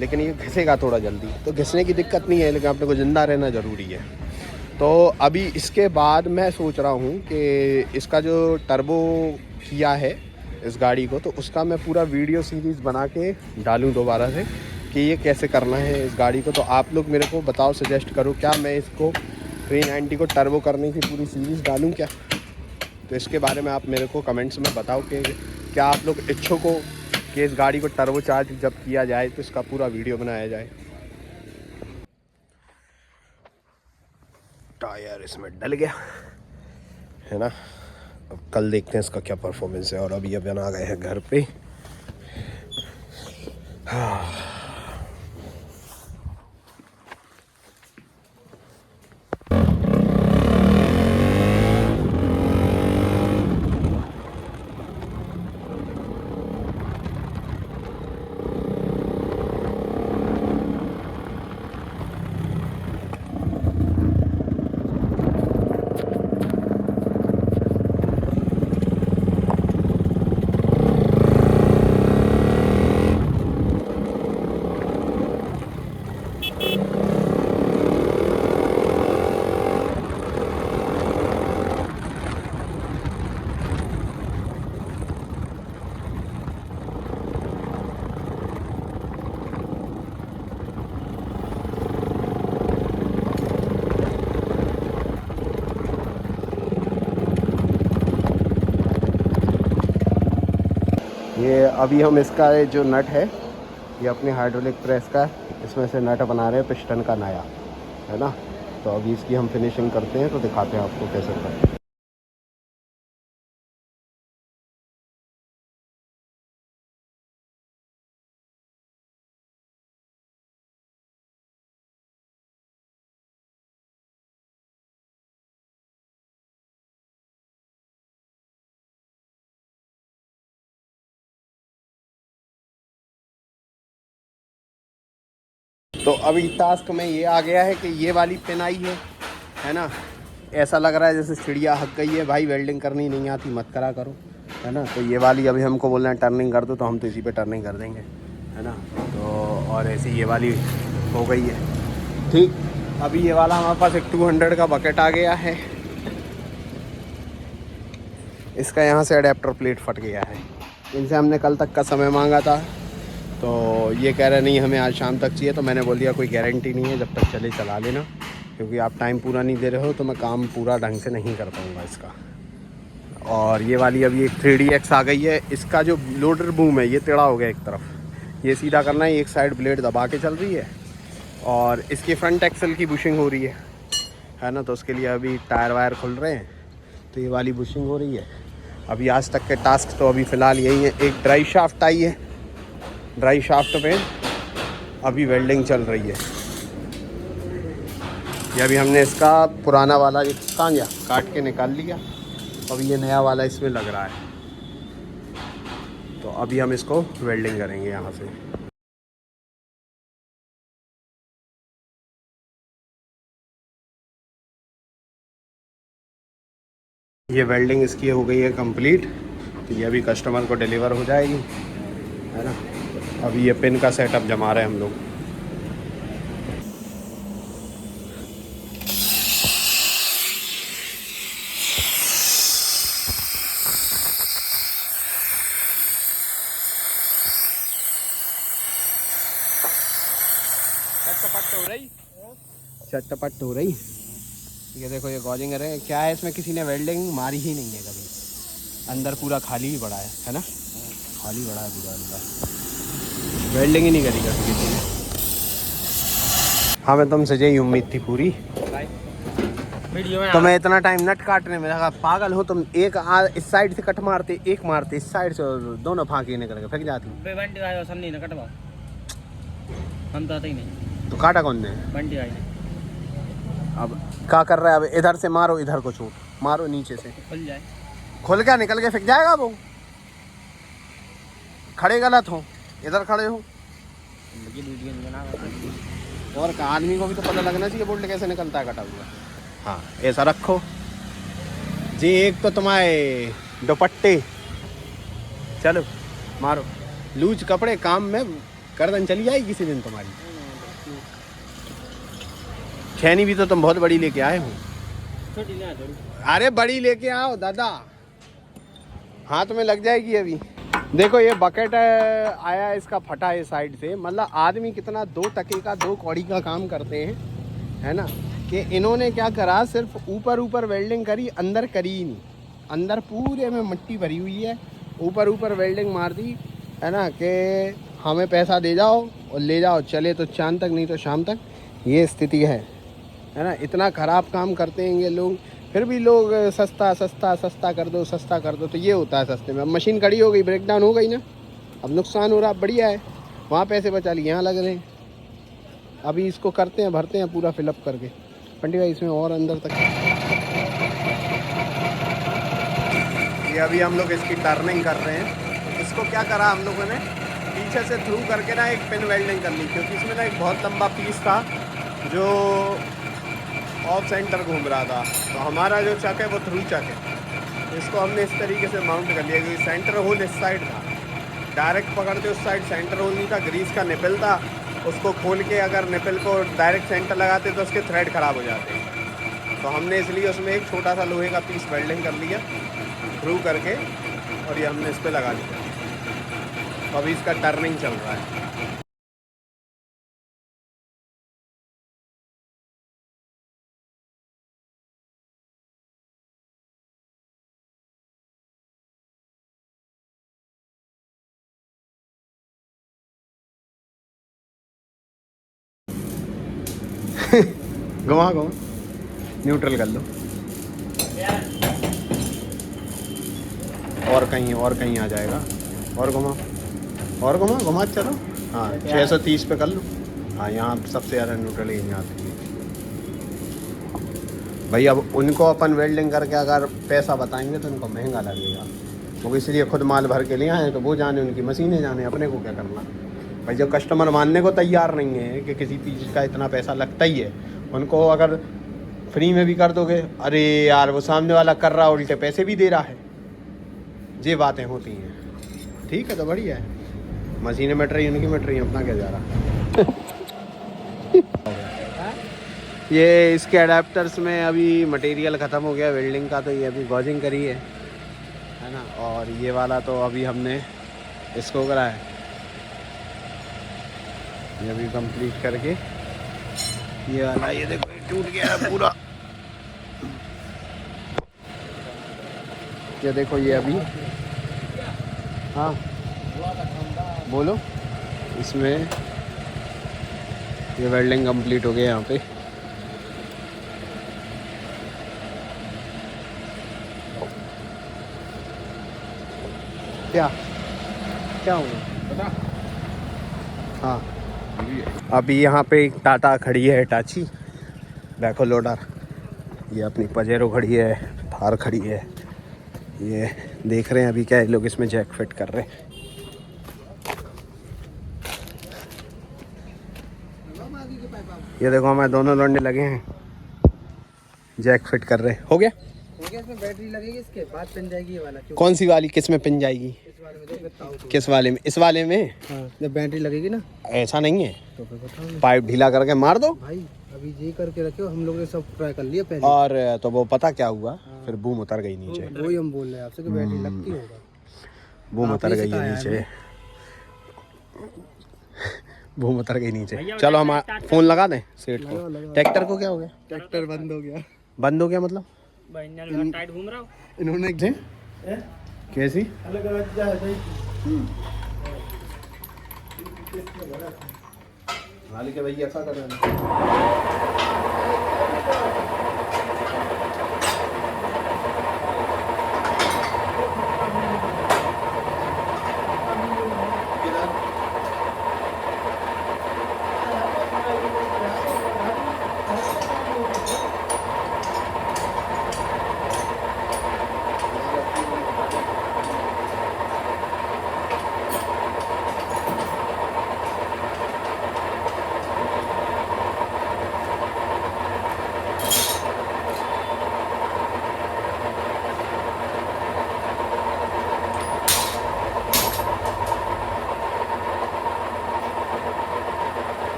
लेकिन ये घिसेगा थोड़ा जल्दी। तो घिसने की दिक्कत नहीं है, लेकिन अपने को ज़िंदा रहना ज़रूरी है। तो अभी इसके बाद मैं सोच रहा हूँ कि इसका जो टर्बो किया है इस गाड़ी को, तो उसका मैं पूरा वीडियो सीरीज़ बना के डालूँ दोबारा से, कि ये कैसे करना है इस गाड़ी को। तो आप लोग मेरे को बताओ, सजेस्ट करो, क्या मैं इसको 390 को टर्बो करने की पूरी सीरीज़ डालूँ क्या। तो इसके बारे में आप मेरे को कमेंट्स में बताओ कि क्या आप लोग इच्छुक हो कि इस गाड़ी को टर्बो चार्ज जब किया जाए तो इसका पूरा वीडियो बनाया जाए। टायर इसमें डल गया है ना। अब कल देखते हैं इसका क्या परफॉर्मेंस है। और अभी आ गए हैं घर पे। ये अभी हम इसका जो नट है ये अपनी हाइड्रोलिक प्रेस का इसमें से नट बना रहे हैं पिस्टन का नया, है ना। तो अभी इसकी हम फिनिशिंग करते हैं तो दिखाते हैं आपको कैसे करते हैं। तो अभी टास्क में ये आ गया है कि ये वाली पिन आई है ना। ऐसा लग रहा है जैसे चिड़िया हक गई है, भाई वेल्डिंग करनी नहीं आती मत करा करो, है ना। तो ये वाली अभी हमको बोल रहे हैं टर्निंग कर दो, तो हम तो इसी पे टर्निंग कर देंगे, है ना। तो और ऐसी ये वाली हो गई है ठीक। अभी ये वाला हमारे पास एक 200 का बकेट आ गया है। इसका यहाँ से अडेप्टर प्लेट फट गया है। इनसे हमने कल तक का समय मांगा था, तो ये कह रहे नहीं हमें आज शाम तक चाहिए। तो मैंने बोल दिया कोई गारंटी नहीं है, जब तक चले चला लेना, क्योंकि आप टाइम पूरा नहीं दे रहे हो तो मैं काम पूरा ढंग से नहीं कर पाऊँगा इसका। और ये वाली अभी एक 3DX आ गई है। इसका जो लोडर बूम है ये टेढ़ा हो गया एक तरफ, ये सीधा करना है। एक साइड ब्लेड दबा के चल रही है और इसकी फ्रंट एक्सल की बुशिंग हो रही है ना। तो उसके लिए अभी टायर वायर खुल रहे हैं, तो ये वाली बुशिंग हो रही है। अभी आज तक के टास्क तो अभी फ़िलहाल यही है। एक ड्राई शाफ्ट आई है, ड्राई शाफ्ट पे अभी वेल्डिंग चल रही है। ये अभी हमने इसका पुराना वाला कहाँ गया काट के निकाल लिया, अभी ये नया वाला इसमें लग रहा है। तो अभी हम इसको वेल्डिंग करेंगे यहाँ से। ये वेल्डिंग इसकी हो गई है कंप्लीट, तो ये अभी कस्टमर को डिलीवर हो जाएगी, है ना। अभी ये पिन का सेटअप जमा रहे हैं हम लोग। चटपट हो रही, चटपट हो रही। ये देखो ये गॉजिंग है क्या है, इसमें किसी ने वेल्डिंग मारी ही नहीं है कभी। अंदर पूरा खाली ही पड़ा है ना। खाली पड़ा है पूरा अंदर, वेल्डिंग ही नहीं करी कभी किसी ने। हमें तुमसे यही उम्मीद थी पूरी। तो मैं इतना टाइम नट काटने में लगा, पागल हो तुम। एक इस साइड से कट मारते, एक मारते इस साइड से, और दोनों फांकी निकल के फेंक जाती। हम तो आते ही नहीं। तो काटा कौन ने? बंटी भाई। अब क्या कर रहा है? अब इधर से मारो, इधर को छूट मारो, नीचे से खुल जाए, खुल क्या निकल के फेंक जाएगा वो। खड़े गलत हो, इधर खड़े हो। और का आदमी को भी तो पता लगना चाहिए बोल्ट कैसे निकलता है कटा हुआ। हाँ ऐसा रखो जी। एक तो तुम्हारे दुपट्टे, चलो मारो लूज कपड़े, काम में गर्दन चली जाएगी किसी दिन तुम्हारी। खैनी भी तो तुम बहुत बड़ी लेके आए हो। छोटी ना छोटी। अरे बड़ी लेके आओ दादा, हाथ में लग जाएगी अभी। देखो ये बकेट आया इसका फटा है साइड से। मतलब आदमी कितना 2 टके का 2 कौड़ी का काम करते हैं, है ना। कि इन्होंने क्या करा, सिर्फ ऊपर ऊपर वेल्डिंग करी, अंदर करी ही नहीं। अंदर पूरे में मिट्टी भरी हुई है, ऊपर ऊपर वेल्डिंग मार दी, है ना। कि हमें पैसा दे जाओ और ले जाओ, चले तो चांद तक नहीं तो शाम तक, ये स्थिति है ना। इतना ख़राब काम करते हैं ये लोग, फिर भी लोग सस्ता सस्ता सस्ता कर दो, सस्ता कर दो। तो ये होता है सस्ते में। अब मशीन खड़ी हो गई, ब्रेक डाउन हो गई ना, अब नुकसान हो रहा। बढ़िया है, वहाँ पैसे बचा लिए, यहाँ लग रहे हैं। अभी इसको करते हैं, भरते हैं पूरा फिलअप करके। पंडित भाई इसमें और अंदर तक ये अभी हम लोग इसकी टर्निंग कर रहे हैं। इसको क्या करा हम लोगों ने, पीछे से थ्रू करके ना एक पिन वेल्डिंग कर ली, क्योंकि इसमें ना एक बहुत लंबा पीस था जो ऑफ सेंटर घूम रहा था। तो हमारा जो चक है वो थ्रू चक है। इसको हमने इस तरीके से माउंट कर लिया, क्योंकि सेंटर होल इस साइड था। डायरेक्ट पकड़ते उस साइड सेंटर होल नहीं था, ग्रीस का निपल था। उसको खोल के अगर निपल को डायरेक्ट सेंटर लगाते तो उसके थ्रेड ख़राब हो जाते। तो हमने इसलिए उसमें एक छोटा सा लोहे का पीस वेल्डिंग कर लिया थ्रू करके, और ये हमने इस पर लगा लिया। तो अभी इसका टर्निंग चल रहा है। घुमा घुमा, न्यूट्रल कर लो। और कहीं आ जाएगा। और घुमा, और घुमा चलो। हाँ 630 पे कर लो। हाँ यहाँ सबसे ज़्यादा न्यूट्रल यहीं आती है भाई। अब उनको अपन वेल्डिंग करके अगर पैसा बताएंगे तो उनको महंगा लगेगा, वो इसलिए खुद माल भर के लिए आए, तो वो जाने, उनकी मशीनें जाने, अपने को क्या करना भाई। जब कस्टमर मानने को तैयार नहीं है कि किसी चीज़ का इतना पैसा लगता ही है, उनको अगर फ्री में भी कर दोगे, अरे यार वो सामने वाला कर रहा, उल्टे पैसे भी दे रहा है, ये बातें होती हैं। ठीक है तो बढ़िया है, मशीनें मिट रही, उनकी मिट रही, अपना क्या जा रहा। ये इसके अडेप्टर्स में अभी मटेरियल ख़त्म हो गया वेल्डिंग का, तो ये अभी गॉजिंग करी है ना। और ये वाला तो अभी हमने इसको करा है, ये अभी कंप्लीट करके ये वाला, ये देखो ये टूट गया है पूरा। ये देखो ये अभी, हाँ बोलो, इसमें ये वेल्डिंग कंप्लीट हो गया यहाँ पे। क्या क्या होगा? हाँ अभी यहाँ पे एक टाटा खड़ी है, हिटाची बैको लोडर। ये अपनी पजेरो खड़ी है, थार खड़ी है। ये देख रहे हैं अभी क्या ये लोग इसमें जैक फिट कर रहे हैं। ये देखो हमारे दोनों लौंडे लगे हैं, जैक फिट कर रहे हैं। हो गया इसमें बैटरी लगेगी, इसके बाद पिन जाएगी ये वाला। कौन सी वाली, किस में पिन जाएगी? इस वाले में तो किस वाले में? इस वाले में। हाँ जब बैटरी लगेगी ना, ऐसा नहीं है, तो फिर बताओ पाइप ढीला करके मार दो भाई। अभी ये करके रखे हो, हम लोग ने सब ट्राई कर लिया पहले। और तो वो पता क्या हुआ, फिर बूम उतर गई नीचे। वही हम बोल रहे हैं आपसे कि बैटरी लगती होगा। बूम उतर गई है नीचे, बूम उतर गई नीचे। चलो हम फोन लगा दें सेठ को। ट्रैक्टर को क्या हो गया? ट्रैक्टर बंद हो गया। बंद हो गया मतलब टाइट घूम रहा हूँ। इन्होंने कैसी अलग अलग मालिक है भैया, ऐसा कर रहे हैं।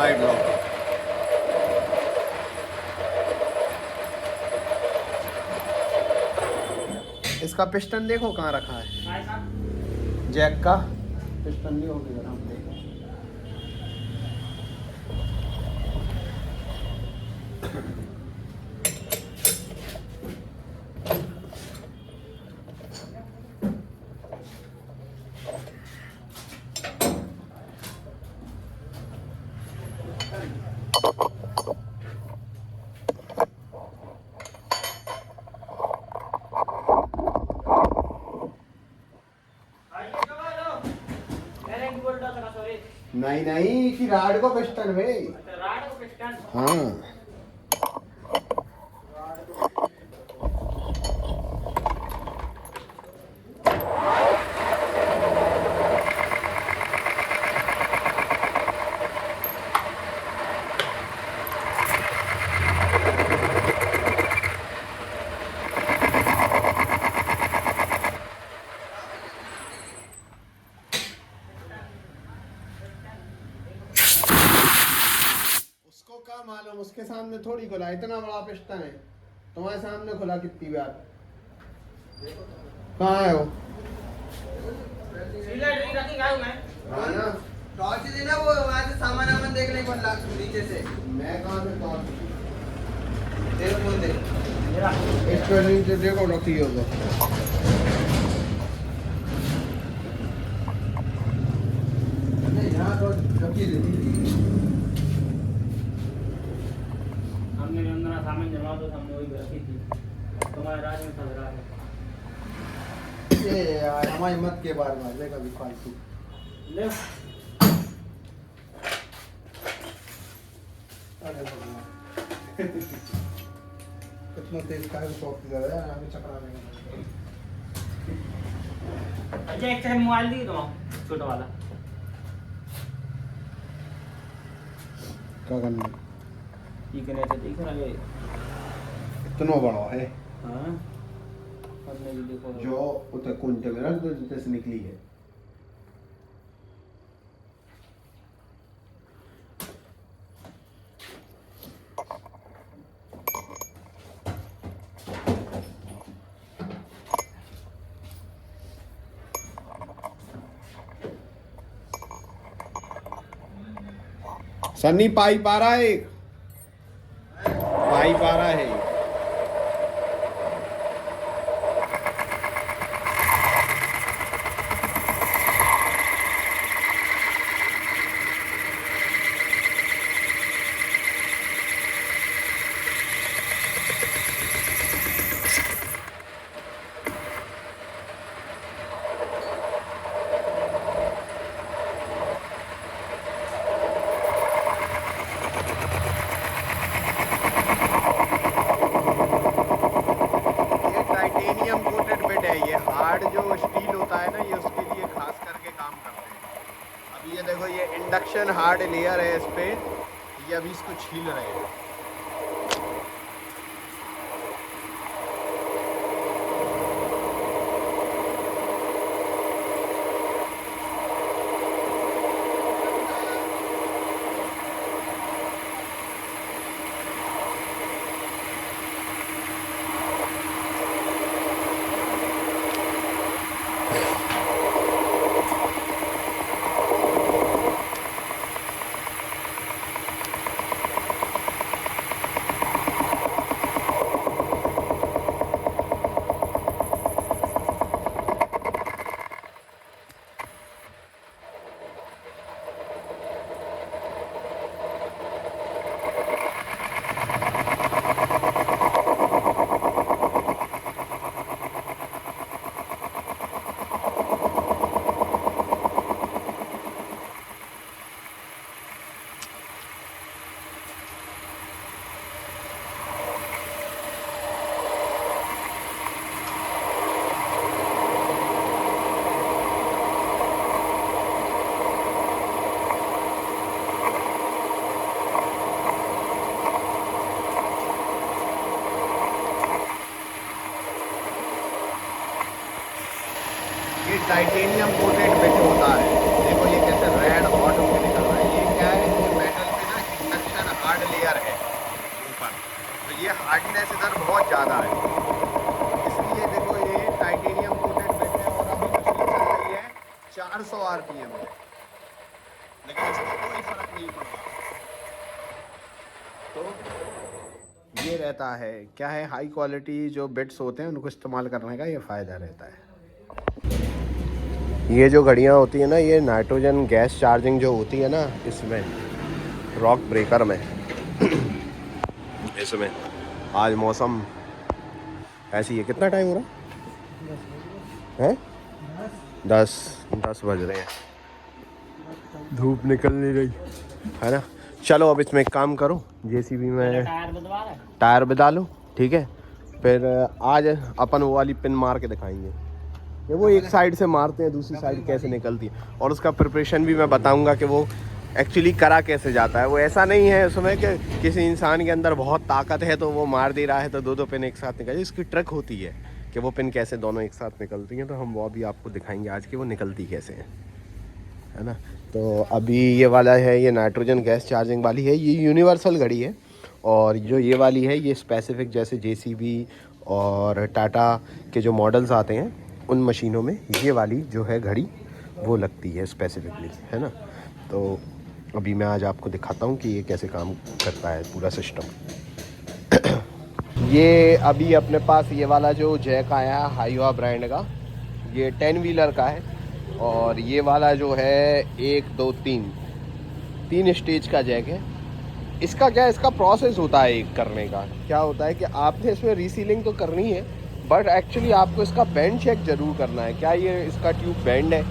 Side lock. इसका पिस्टन देखो कहाँ रखा है, जैक का पिस्टन नहीं होगी जरा हम देखो। नहीं नहीं कि राड को पिस्टन है। राड को पिस्टन, हाँ क्या मालूम, उसके सामने थोड़ी खुला, इतना बड़ा पिस्टन है, तुम्हारे सामने खुला कितनी बार। कहाँ है वो? हाँ ना, टॉर्च देना, वो वहाँ से सामान वामान देख ले नीचे से। मैं कहाँ से टॉर्च देखो फोन दे, इस पर नीचे देखो रखी होगा। यहाँ टॉर्च रखी थी। हमने अंदर सामान जमा तो हमने वही रखी थी, तुम्हारे राज में सब रहा है। ये यार हमारी मत के बार में देखा भी फालतू ले। अरे भगवान कितना तेज का है, शॉप की तरह है, हमें चकरा देगा। अच्छा एक सेकंड मोबाइल दी तो छोटा वाला क्या करना, ये कहने से देख रहा है इतना बड़ा है। हां हमने भी देखो जो उते कुंटे में रख दो जितने से निकली है। सन्नी पाइप आ रहा है, एक पाइप आ रहा है। टाइटेनियम कोटेड बेड है ये, हार्ड जो स्टील होता है ना, ये उसके लिए खास करके काम करते हैं। अब ये देखो, ये इंडक्शन हार्ड लेयर है इस पे, ये अभी इसको छील रहे हैं। ये टाइटेनियम कोटेड बेड होता है। देखो ये कैसे रेड हॉट होकर निकल रहा है। ये क्या है, इसके मेटल पे ना थिकनेस इधर बहुत ज़्यादा है, इसलिए देखो ये टाइटेनियम कोटेड बेड है और अभी मशीन चल रही है 400 RPM पे, लेकिन इसको कोई फर्क नहीं पड़ रहा। तो ये रहता है क्या है, हाई क्वालिटी जो बेड्स होते हैं उनको इस्तेमाल करने का ये फ़ायदा रहता है। ये जो घड़ियाँ होती है ना, ये नाइट्रोजन गैस चार्जिंग जो होती है ना, इसमें रॉक ब्रेकर में इसमें आज मौसम ऐसी है। कितना टाइम हो रहा है? 10 बज रहे हैं, धूप निकल नहीं रही है ना। चलो अब इसमें एक काम करो, जेसीबी में टायर बदला लो, ठीक है। फिर आज अपन वो वाली पिन मार के दिखाएंगे, ये वो एक साइड से मारते हैं, दूसरी साइड कैसे निकलती है, और उसका प्रिपरेशन भी मैं बताऊंगा कि वो एक्चुअली करा कैसे जाता है। वो ऐसा नहीं है उसमें कि किसी इंसान के अंदर बहुत ताकत है तो वो मार दे रहा है तो दो पिन एक साथ निकल जाए। इसकी ट्रिक होती है कि वो पिन कैसे दोनों एक साथ निकलती हैं, तो हम वो अभी आपको दिखाएंगे आज कि वो निकलती कैसे है ना। तो अभी ये वाला है, ये नाइट्रोजन गैस चार्जिंग वाली है, ये यूनिवर्सल घड़ी है। और जो ये वाली है ये स्पेसिफिक, जैसे जेसीबी और टाटा के जो मॉडल्स आते हैं उन मशीनों में ये वाली जो है घड़ी वो लगती है स्पेसिफिकली, है ना। तो अभी मैं आज आपको दिखाता हूँ कि ये कैसे काम करता है पूरा सिस्टम। ये अभी अपने पास ये वाला जो जैक आया है हाईवा ब्रांड का, ये 10 व्हीलर का है। और ये वाला जो है 1 2 3 स्टेज का जैक है। इसका क्या, इसका प्रोसेस होता है एक करने का। क्या होता है कि आपने इसमें रीसीलिंग तो करनी है, बट एक्चुअली आपको इसका बैंड चेक ज़रूर करना है, क्या ये इसका ट्यूब बैंड है।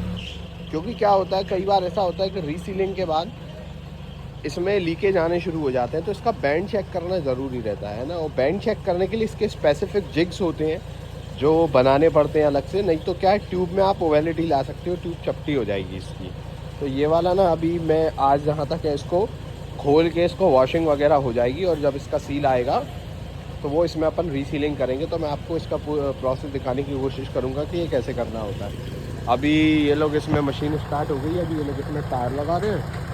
क्योंकि क्या होता है, कई बार ऐसा होता है कि रीसीलिंग के बाद इसमें लीकेज आने शुरू हो जाते हैं, तो इसका बैंड चेक करना ज़रूरी रहता है ना। और बैंड चेक करने के लिए इसके स्पेसिफिक जिग्स होते हैं जो बनाने पड़ते हैं अलग से, नहीं तो क्या है ट्यूब में आप ओवेलिटी ला सकते हो, ट्यूब चपटी हो जाएगी इसकी। तो ये वाला ना अभी मैं आज जहाँ तक है इसको खोल के इसको वॉशिंग वगैरह हो जाएगी, और जब इसका सील आएगा तो वो इसमें अपन रीसीलिंग करेंगे। तो मैं आपको इसका प्रोसेस दिखाने की कोशिश करूँगा कि ये कैसे करना होता है। अभी ये लोग इसमें मशीन स्टार्ट हो गई है, अभी ये लोग इसमें टायर लगा रहे हैं।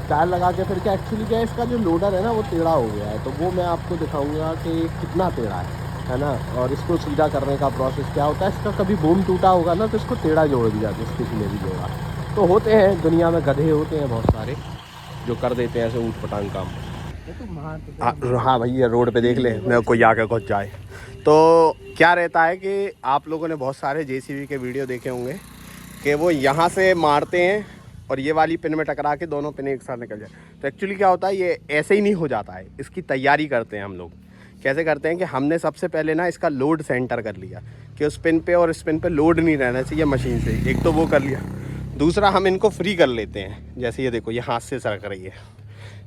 टायर लगा के फिर क्या एक्चुअली क्या है, इसका जो लोडर है ना वो टेढ़ा हो गया है, तो वो मैं आपको दिखाऊंगा कि कितना टेढ़ा है ना। और इसको सीधा करने का प्रोसेस क्या होता है, इसका कभी बूम टूटा होगा ना तो इसको टेढ़ा जोड़ दिया जाता है, किसी ने भी जोड़ा। तो होते हैं दुनिया में गधे होते हैं बहुत सारे जो कर देते हैं ऐसे ऊट पटांग काम। हाँ भैया, रोड पे देख ले, मेरे को आके घुस जाए। तो क्या रहता है कि आप लोगों ने बहुत सारे जेसीबी के वीडियो देखे होंगे कि वो यहाँ से मारते हैं और ये वाली पिन में टकरा के दोनों पिन एक साथ निकल जाए। तो एक्चुअली क्या होता है, ये ऐसे ही नहीं हो जाता है, इसकी तैयारी करते हैं हम लोग। कैसे करते हैं कि हमने सबसे पहले ना इसका लोड सेंटर कर लिया कि उस पिन पे और इस पिन पे लोड नहीं रहना चाहिए मशीन से, एक तो वो कर लिया। दूसरा हम इनको फ्री कर लेते हैं, जैसे ये देखो ये हाथ से सरक रही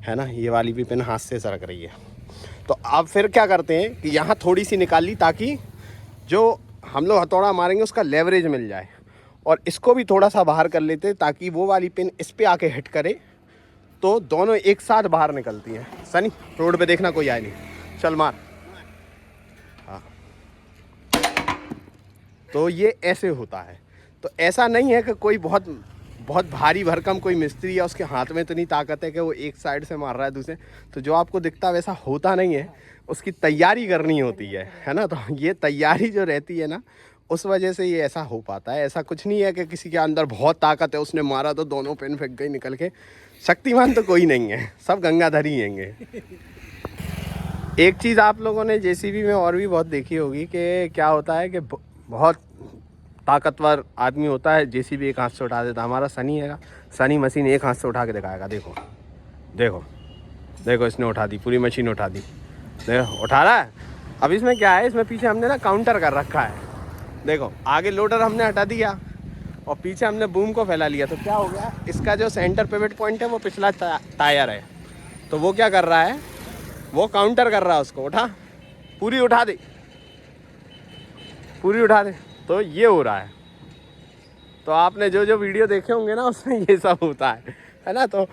है ना, ये वाली भी पिन हाथ से सरक रही है। तो अब फिर क्या करते हैं कि यहाँ थोड़ी सी निकाल ली ताकि जो हम लोग हथौड़ा मारेंगे उसका लेवरेज मिल जाए, और इसको भी थोड़ा सा बाहर कर लेते हैं ताकि वो वाली पिन इस पे आके हिट करे तो दोनों एक साथ बाहर निकलती हैं। सनी रोड पे देखना कोई आए नहीं, चल मार। हाँ, तो ये ऐसे होता है। तो ऐसा नहीं है कि कोई बहुत भारी भरकम कोई मिस्त्री है उसके हाथ में इतनी ताकत है कि वो एक साइड से मार रहा है दूसरे, तो जो आपको दिखता है वैसा होता नहीं है, उसकी तैयारी करनी होती है ना। तो ये तैयारी जो रहती है ना, उस वजह से ये ऐसा हो पाता है। ऐसा कुछ नहीं है कि किसी के अंदर बहुत ताकत है, उसने मारा तो दोनों पेन फेंक गई निकल के। शक्तिमान तो कोई नहीं है, सब गंगाधर ही हैंगे। एक चीज़ आप लोगों ने जेसीबी में और भी बहुत देखी होगी कि क्या होता है कि बहुत ताकतवर आदमी होता है, जेसीबी एक हाथ से उठा देता। हमारा सनी है, सनी मशीन एक हाथ से उठा के दिखाएगा। देखो देखो देखो, इसने उठा दी, पूरी मशीन उठा दी, देखो उठा रहा है। अब इसमें क्या है, इसमें पीछे हमने ना काउंटर कर रखा है। देखो आगे लोडर हमने हटा दिया और पीछे हमने बूम को फैला लिया, तो क्या हो गया, इसका जो सेंटर पिवट पॉइंट है वो पिछला टायर है, तो वो क्या कर रहा है, वो काउंटर कर रहा है उसको। उठा, पूरी उठा दे, पूरी उठा दे। तो ये हो रहा है। तो आपने जो जो वीडियो देखे होंगे ना उसमें ये सब होता है ना। तो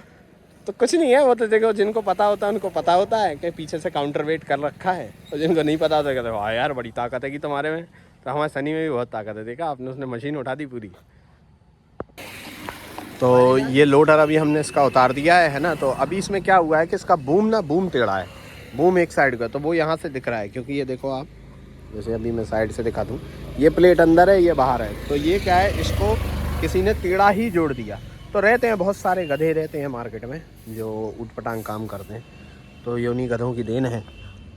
कुछ नहीं है, वो तो देखो जिनको पता होता है उनको पता होता है कि पीछे से काउंटर वेट कर रखा है, और जिनको नहीं पता होता कहते हैं हाँ यार बड़ी ताकत है कि तुम्हारे में। तो हमारे सनी में भी बहुत ताकत है, देखा आपने, उसने मशीन उठा दी पूरी। तो ये लोडर अभी हमने इसका उतार दिया है ना। तो अभी इसमें क्या हुआ है कि इसका बूम टेढ़ा है, बूम एक साइड का, तो वो यहाँ से दिख रहा है, क्योंकि ये देखो आप, जैसे अभी मैं साइड से दिखा दूँ, ये प्लेट अंदर है, ये बाहर है, तो ये क्या है, इसको किसी ने टेढ़ा ही जोड़ दिया। तो रहते हैं बहुत सारे गधे रहते हैं मार्केट में जो उटपटांग काम करते हैं, तो ये उन्हीं गधों की देन है।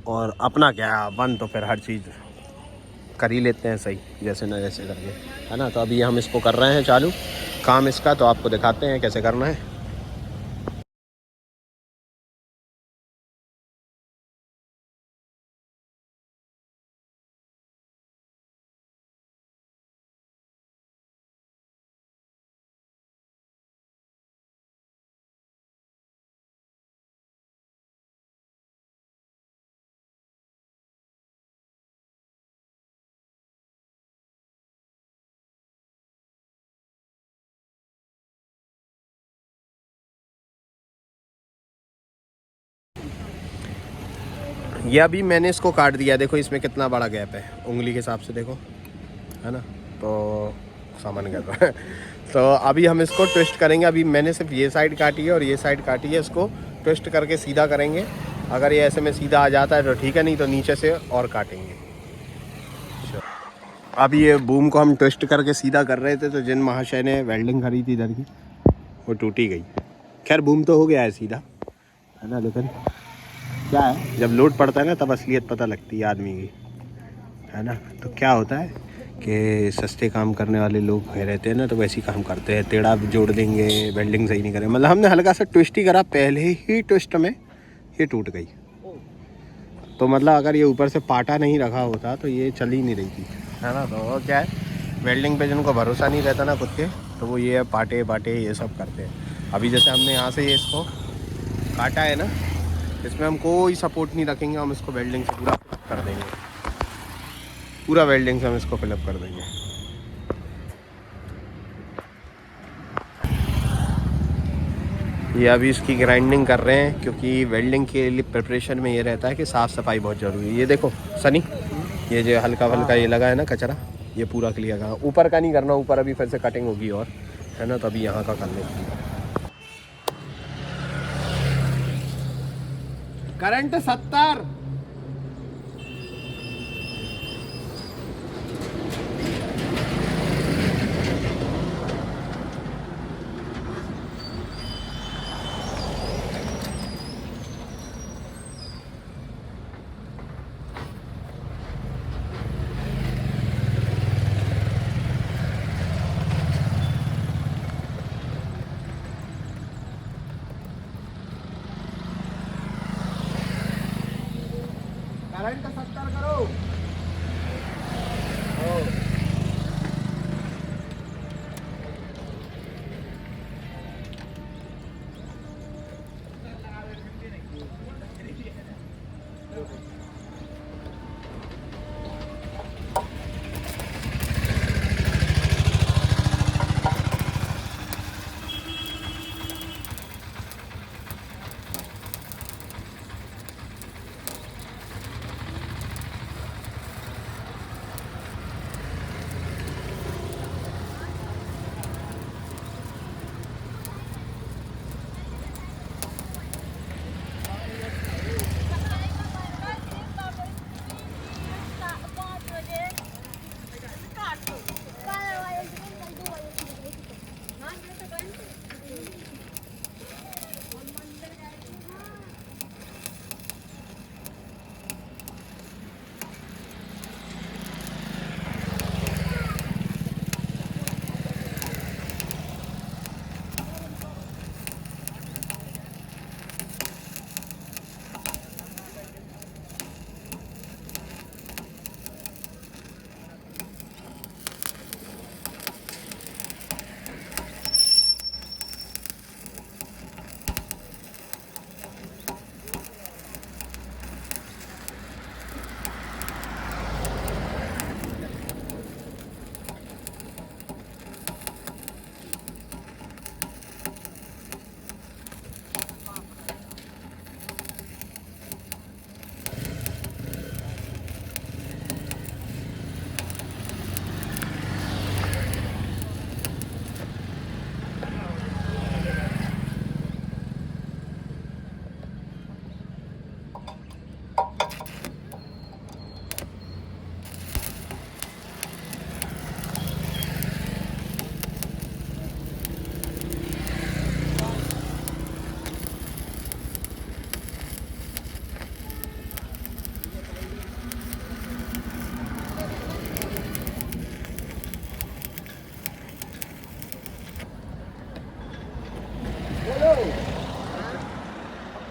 और अपना क्या बन तो फिर हर चीज़ कर ही लेते हैं सही, जैसे ना जैसे करके, है ना। तो अभी हम इसको कर रहे हैं चालू काम इसका, तो आपको दिखाते हैं कैसे करना है। ये अभी मैंने इसको काट दिया, देखो इसमें कितना बड़ा गैप है, उंगली के हिसाब से देखो, है ना। तो सामान गैप है तो अभी हम इसको ट्विस्ट करेंगे। अभी मैंने सिर्फ ये साइड काटी है और ये साइड काटी है, इसको ट्विस्ट करके सीधा करेंगे। अगर ये ऐसे में सीधा आ जाता है तो ठीक है, नहीं तो नीचे से और काटेंगे। अभी ये बूम को हम ट्विस्ट करके सीधा कर रहे थे, तो जिन महाशय ने वेल्डिंग करी थी इधर की, वो टूटी गई। खैर बूम तो हो गया है सीधा, है ना। लेकिन क्या है, जब लोड पड़ता है ना तब असलियत पता लगती है आदमी की, है ना। तो क्या होता है कि सस्ते काम करने वाले लोग रहते हैं ना, तो वैसे ही काम करते हैं, टेढ़ा जोड़ देंगे, वेल्डिंग सही नहीं करें। मतलब हमने हल्का सा ट्विस्ट ही करा, पहले ही ट्विस्ट में ये टूट गई। तो मतलब अगर ये ऊपर से पाटा नहीं रखा होता तो ये चल ही नहीं रही थी, है ना। तो वो क्या है, वेल्डिंग पे जिनको भरोसा नहीं रहता ना खुद के, तो वो ये पाटे बाटे ये सब करते हैं। अभी जैसे हमने यहाँ से ये इसको काटा है ना, इसमें हम कोई सपोर्ट नहीं रखेंगे, हम इसको वेल्डिंग से पूरा कर देंगे, पूरा वेल्डिंग से हम इसको फिलअप कर देंगे। ये अभी इसकी ग्राइंडिंग कर रहे हैं, क्योंकि वेल्डिंग के लिए प्रिपरेशन में ये रहता है कि साफ़ सफाई बहुत ज़रूरी है। ये देखो सनी, ये जो हल्का फल्का ये लगा है ना कचरा, ये पूरा क्लियर करना, ऊपर का नहीं करना, ऊपर अभी फिर से कटिंग होगी और, है ना। तो अभी यहाँ का कर लेंगे। करंट 70।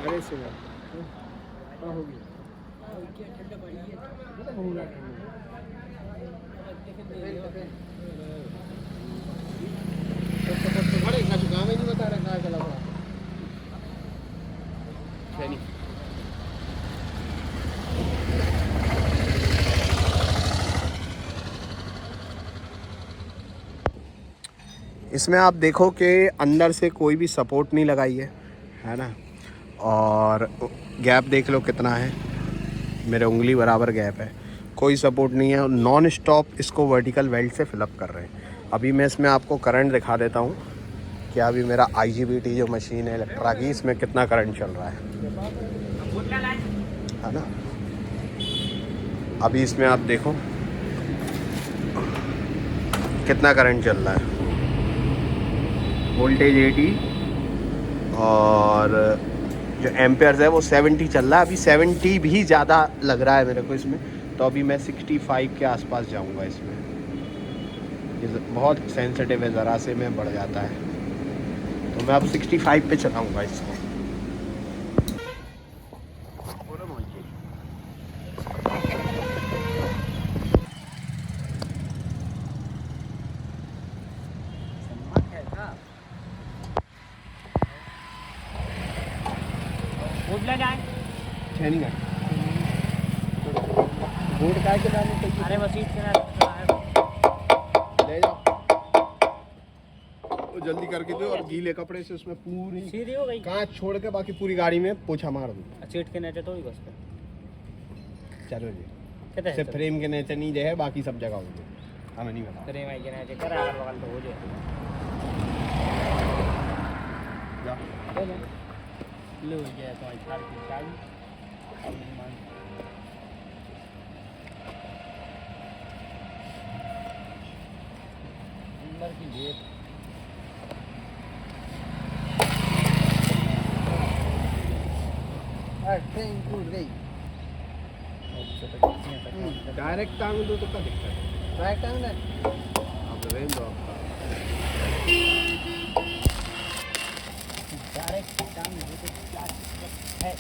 अरे सुनो क्या होगी बड़े काम ही नहीं बता रहा कहाँ चला हुआ नहीं। इसमें आप देखो कि अंदर से कोई भी सपोर्ट नहीं लगाई है ना, और गैप देख लो कितना है, मेरे उंगली बराबर गैप है, कोई सपोर्ट नहीं है। नॉन स्टॉप इसको वर्टिकल वेल्ड से फिलअप कर रहे हैं। अभी मैं इसमें आपको करंट दिखा देता हूँ कि अभी मेरा IGBT जो मशीन है इलेक्ट्रा की, इसमें कितना करंट चल रहा है ना। अभी इसमें आप देखो कितना करंट चल रहा है, वोल्टेज 80 और जो एम्पेयर्स है वो 70 चल रहा है। अभी 70 भी ज़्यादा लग रहा है मेरे को इसमें, तो अभी मैं 65 के आसपास जाऊंगा इसमें। ये बहुत सेंसिटिव है, ज़रा से में बढ़ जाता है, तो मैं अब 65 पे चलाऊंगा इसको। बोर्ड का के डालने चाहिए। अरे बस ले जाओ वो जल्दी करके दो, और गीले कपड़े से उसमें पूरी सीधी हो गई, कांच छोड़ के बाकी पूरी गाड़ी में पोछा मार दो। सीट के नीचे तो ही बस चलो जी, कहते सिर्फ फ्रेम के नीचे नहीं है, बाकी सब जगह हो गई, हमें नहीं पता। फ्रेम आई के नीचे कर अगल बगल तो हो जाए। लो ये तो छाड़ की चाबी अंदर की जेब ट्रेन टूट गई। डायरेक्ट टांग दो तो क्या दिक्कत है? डायरेक्ट टांग ना, आप रेंज दो आपका। डायरेक्ट टांग दो तो क्या है?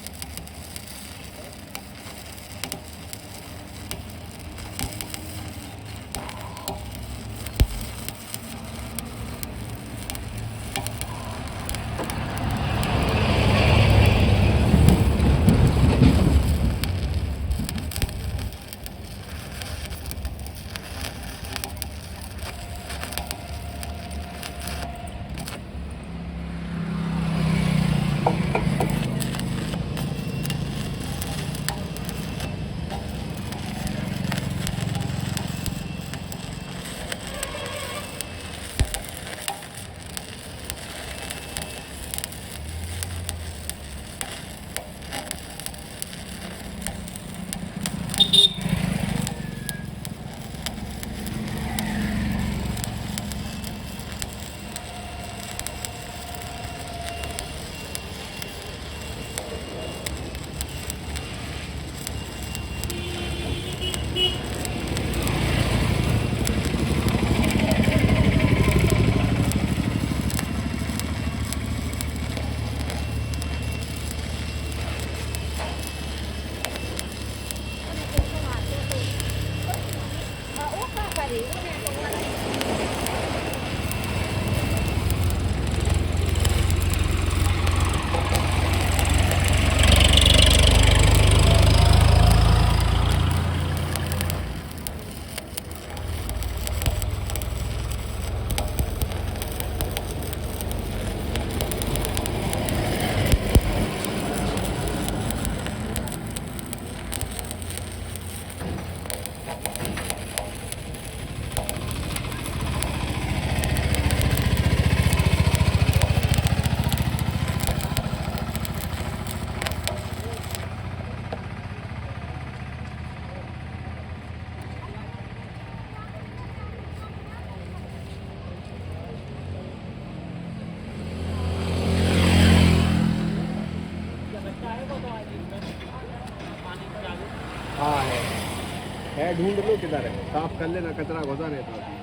हाँ है ढूंढ लो किधर है, साफ कर लेना, कचरा घुसा रहता है।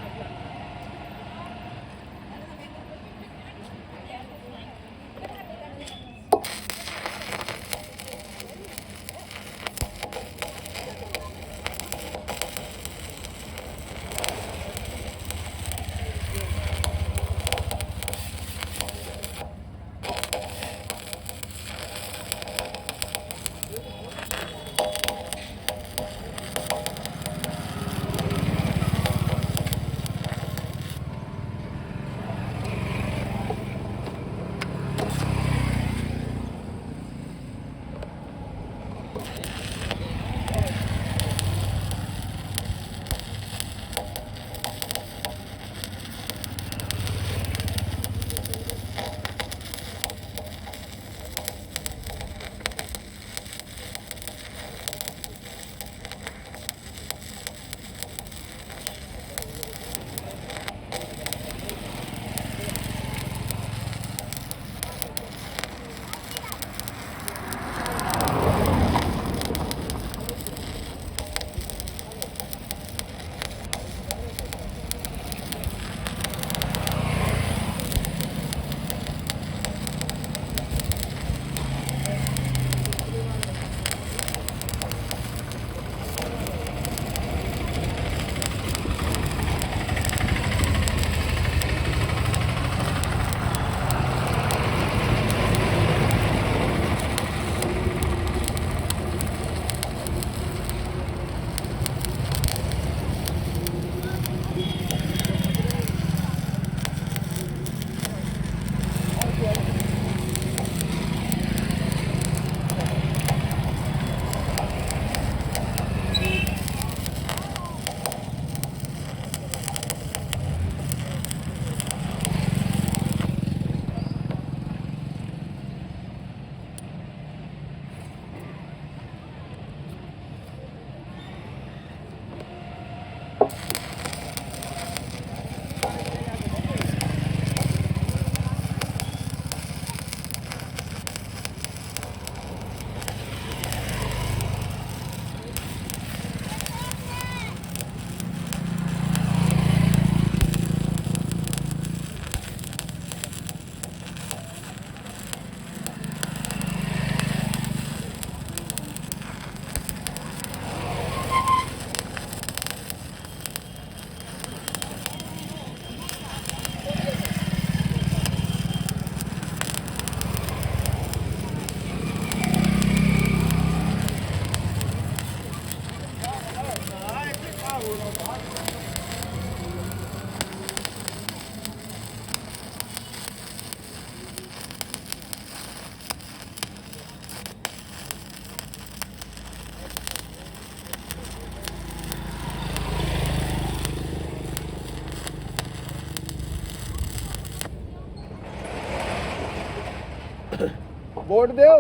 वोट दो।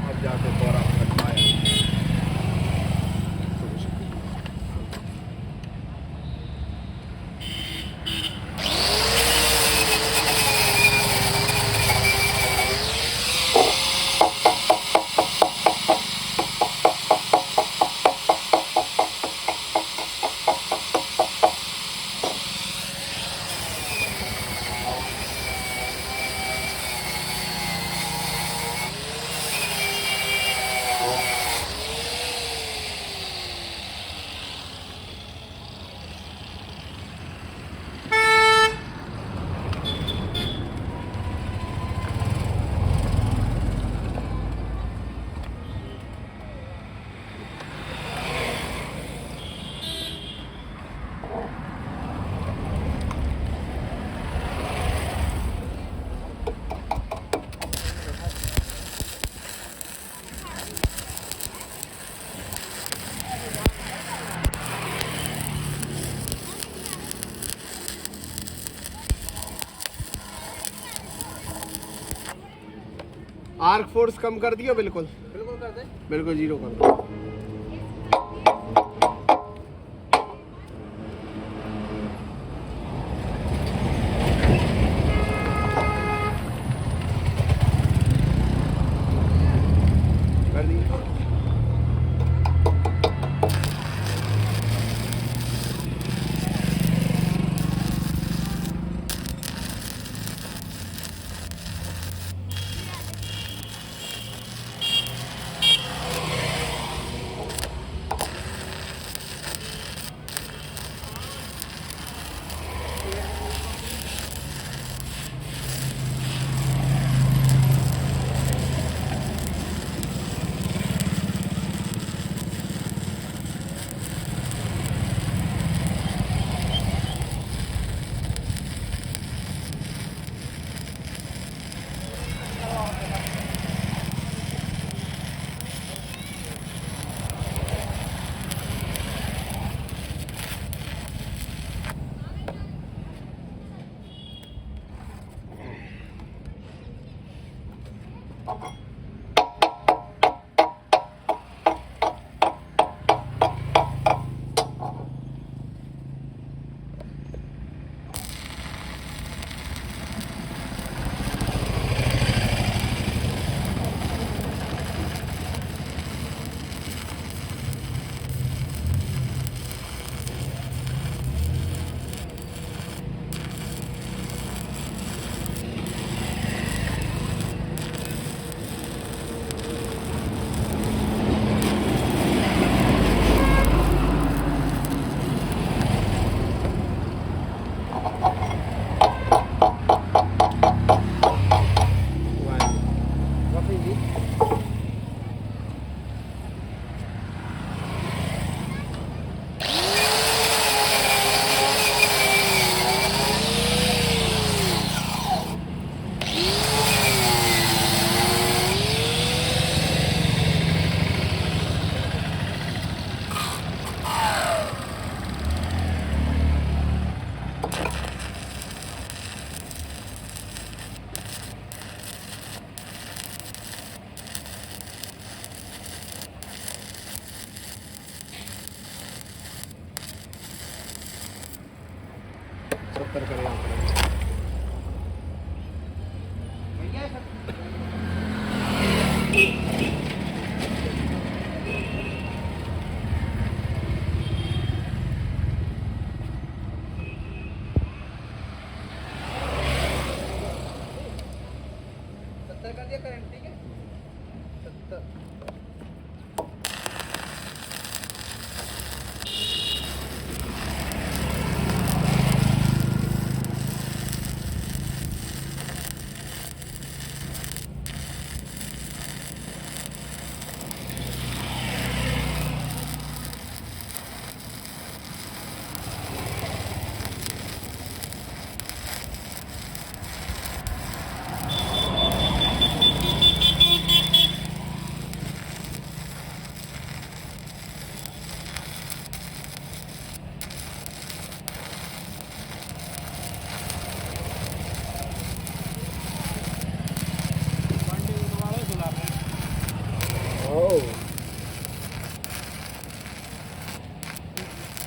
अब जाके पूरा आर्क फोर्स कम कर दियो। बिल्कुल कर दे। बिल्कुल जीरो कर दो। कर दिया। 70 करेगा कर दिया करंट, ठीक है 70।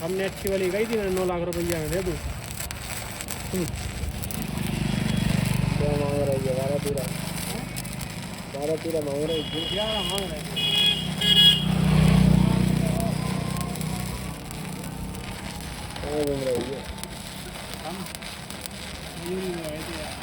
हमने अच्छी वाली गई थी, मैंने 9 लाख रुपया में दे दूँ। क्या मांग रही है? 12-13 मांग रही है। 11 मांग रहे हैं। कहाँ घूम रही है? हम यूं ही गए थे यार।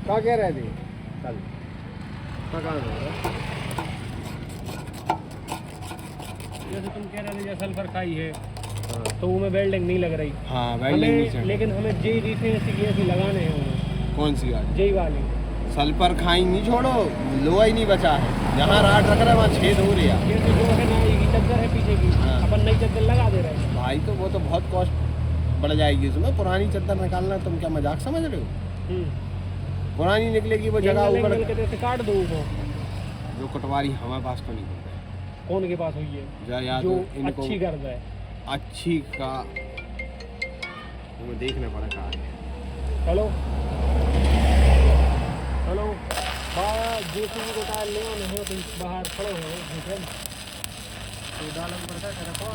क्या कह रहे थे कल? कहाँ जैसे तुम कह रहे थे, जैसे सल्फर खाई है तो वो में वेल्डिंग नहीं लग रही। हाँ हमें, लेकिन हमें जेई डिफेंस की ऐसी लगाने हैं उन्हें। कौन सी गाड़ी? जेई वाली। सल्फर खाई नहीं, छोड़ो, लोहा ही नहीं बचा है। जहाँ राड रख रहे हैं वहाँ छेद हो रहा है। जैसे जो है ना, ये चद्दर है पीछे की, हाँ। अपन नई चद्दर लगा दे रहे हैं भाई तो वो तो बहुत कॉस्ट बढ़ जाएगी उसमें। पुरानी चद्दर निकालना तुम क्या मजाक समझ रहे हो? पुरानी निकलेगी वो जगह ऊपर के काट दो उसको। जो कटवारी हमारे पास तो नहीं होता है। कौन के पास हुई है? या जो तो इनको अच्छी गर्द है। अच्छी का तुम्हें देखना पड़ा कहाँ है। हेलो हेलो, बाहर जेसीबी को टायर ले आने हो तो बाहर खड़े हो झूठे तो डालम पड़ता है रखो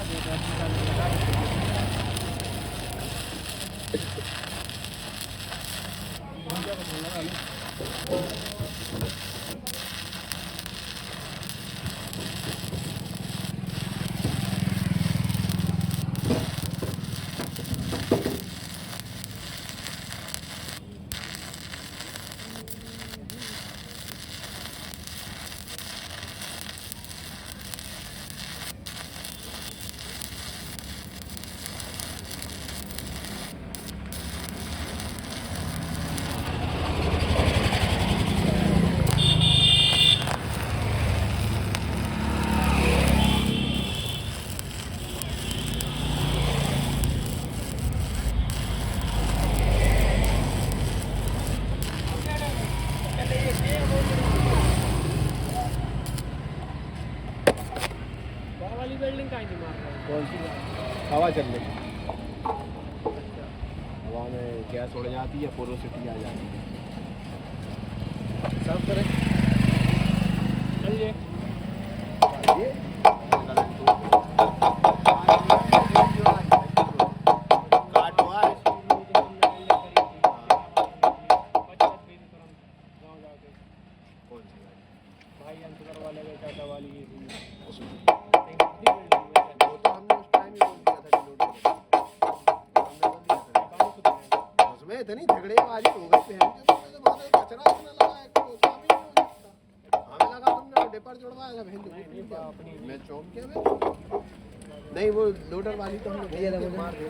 वाली बिल्डिंग का ही नहीं मार रहा है। कौन सी हवा चल रही है, हवा में गैस उड़ जाती है, पोरोसिटी आ जाती है। सब करें चलिए ये इतनी झगड़ेबाजी हो गई बहन के, तुमने तो बहुत कचरा इतना लगाया कि वो काम ही नहीं हो सकता। हमें लगा तुमने डिपर जुड़वाया था बहन के, मैं चौंक गया। मैं नहीं, वो लोडर वाली तो हमने मार दी।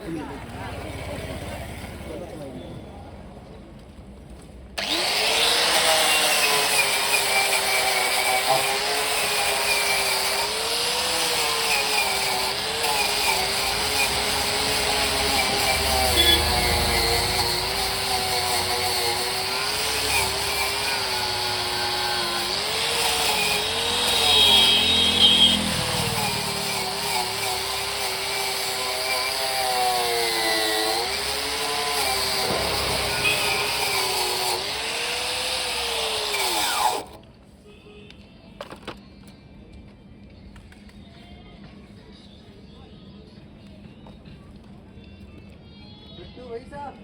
भाई साहब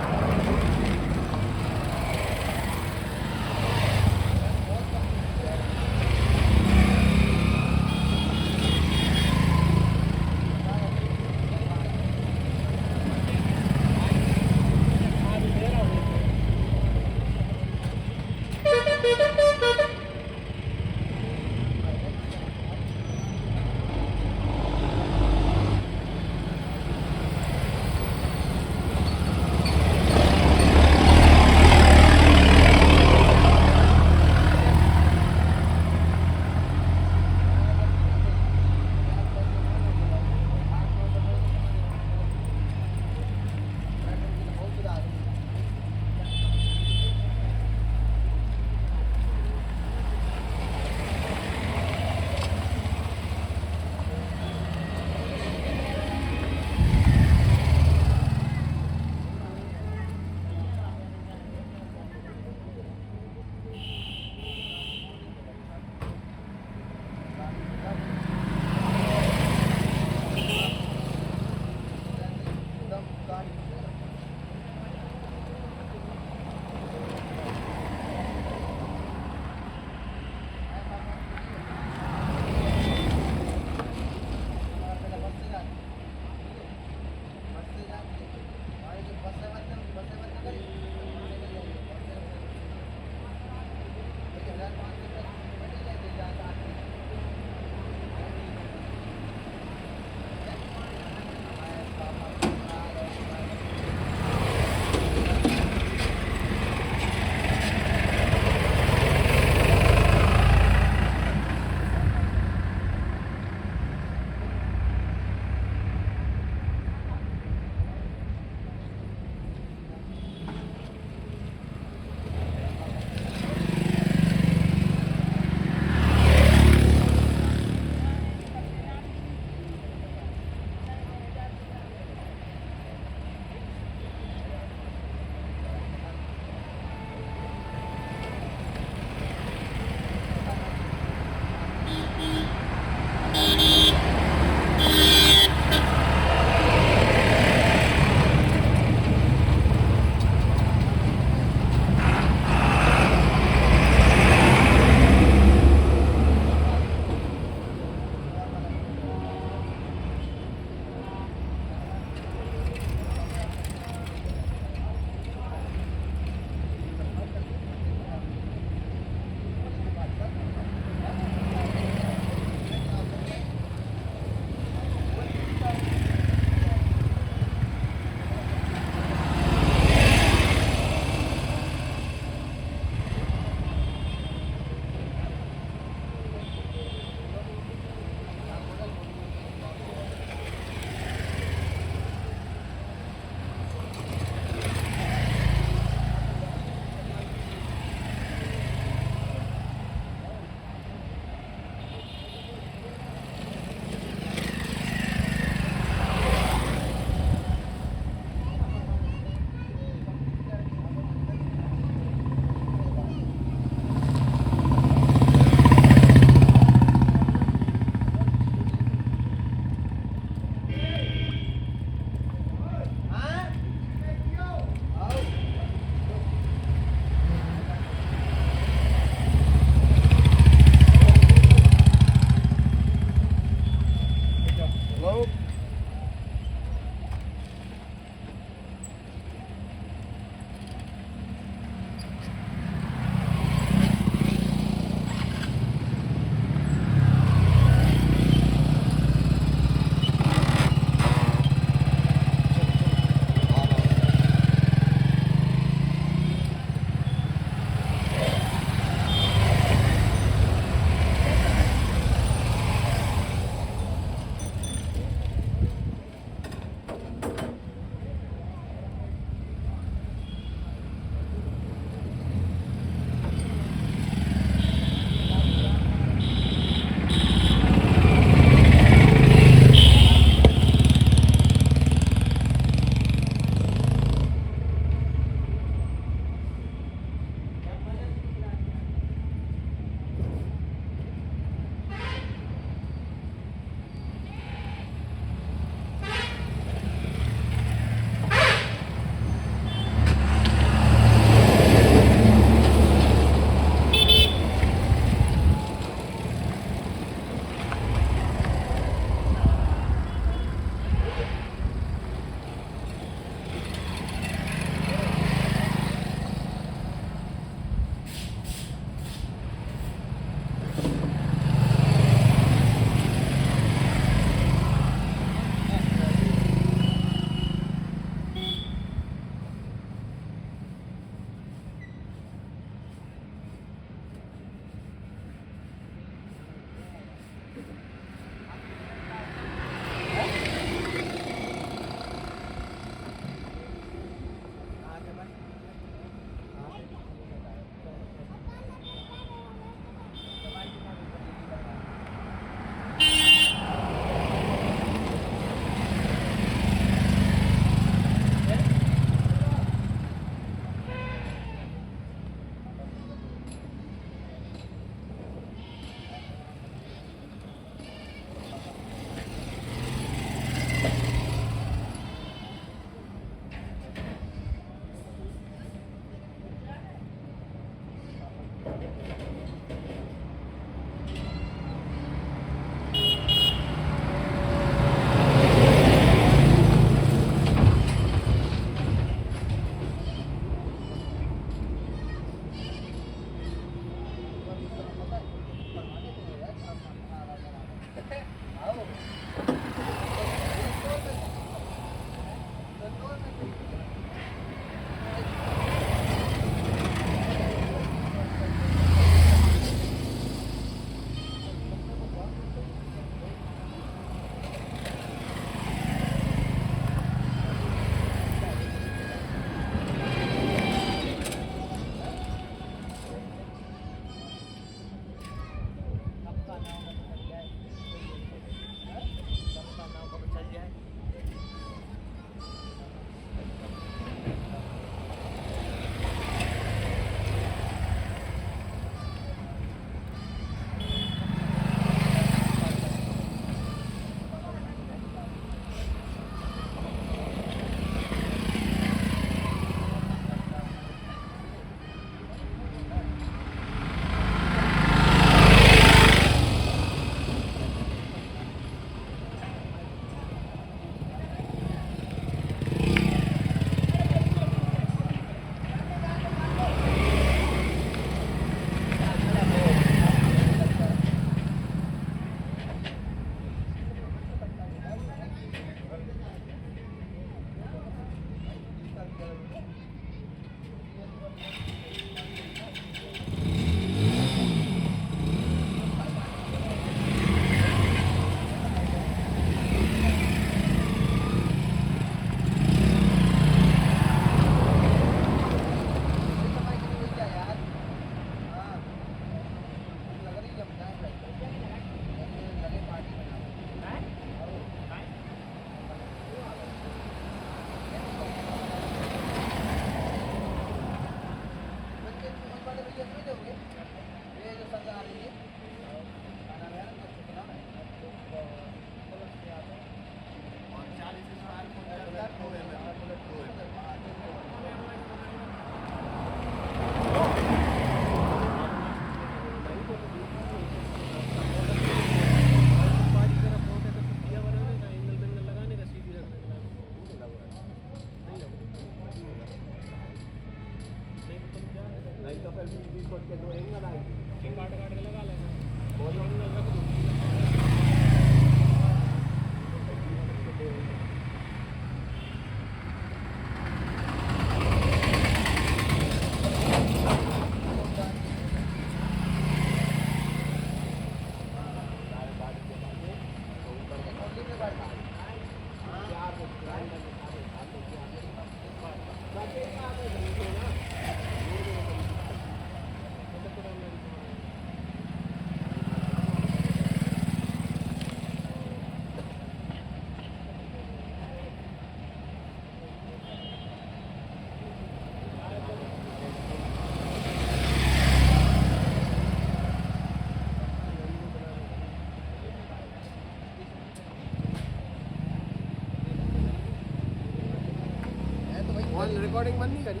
रिकॉर्डिंग बंद नहीं करी?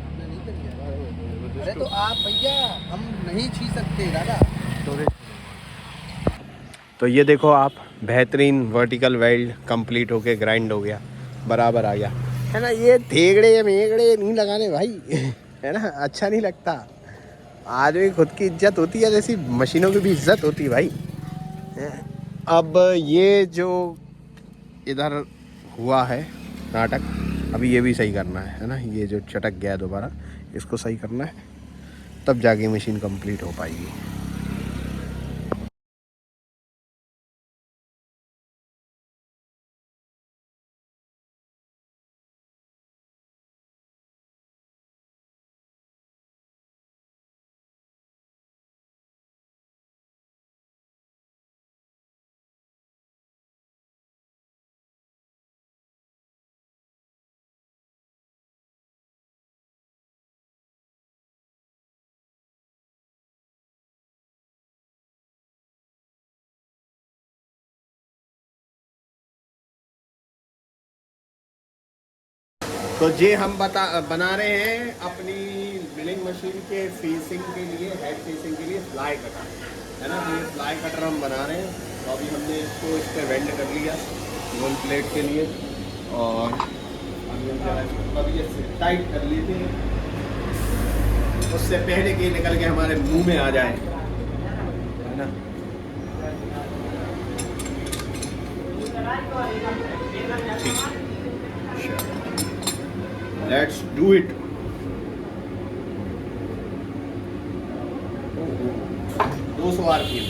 हमने नहीं करी है। अरे तो आप भैया हम नहीं छू सकते दादा। तो ये देखो आप, बेहतरीन वर्टिकल वेल्ड कंप्लीट होके ग्राइंड हो गया, बराबर आ गया है ना। ये थेगड़े मेगड़े नहीं लगाने भाई है ना, अच्छा नहीं लगता। आदमी खुद की इज्जत होती है, जैसी मशीनों की भी इज्जत होती है भाई। अब ये जो इधर हुआ है नाटक, अभी ये भी सही करना है ना। ये जो चटक गया है दोबारा, इसको सही करना है, तब जाके मशीन कंप्लीट हो पाएगी। तो ये हम बना रहे हैं अपनी ड्रिलिंग मशीन के फेसिंग के लिए, हेड फेसिंग के लिए फ्लाई कटर है ना। तो ये फ्लाई कटर हम बना रहे हैं। तो अभी हमने इसको इस पर वेल्ड कर लिया गोल प्लेट के लिए, और अभी हम जरा इसको अभी ऐसे टाइट कर लेते हैं, उससे पहले कि निकल के हमारे मुंह में आ जाए, है ना। Let's do it. 200 RPM।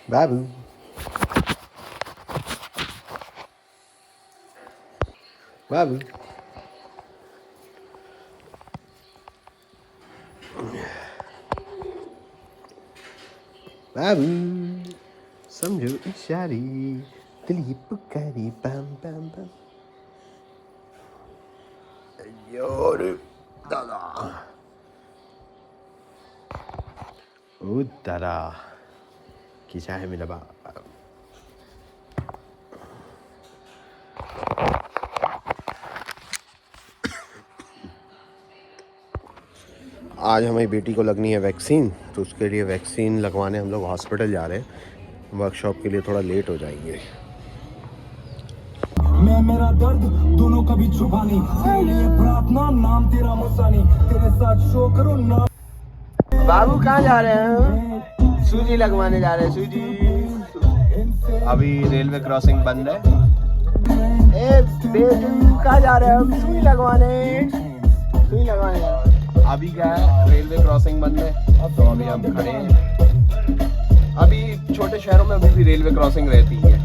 बाबू बाबू बाबू, समझो इशारे, दिल ये पुकारे, बम बम बम। यार दादा, ओ दादा, किसा है मेरा बाप। आज हमारी बेटी को लगनी है वैक्सीन, तो उसके लिए वैक्सीन लगवाने हम लोग हॉस्पिटल जा रहे हैं। वर्कशॉप के लिए थोड़ा लेट हो जाएंगे। मैं मेरा दर्द दोनों कभी छुपा नहीं, तेरे लिए प्रार्थना नाम तेरा मुसानी, तेरे साथ शो करो ना। बाबू कहाँ जा रहे हैं? सूजी लगवाने जा रहे हैं, सूजी। अभी रेलवे क्रॉसिंग बंद है। ए बेटू कहाँ जा रहे हो? सूई लगवाने, सूई लगवाने जा रहे हैं। अभी क्या है, रेलवे क्रॉसिंग बंद है, तो अभी हम खड़े हैं। अभी छोटे शहरों में अभी भी रेलवे क्रॉसिंग रहती है।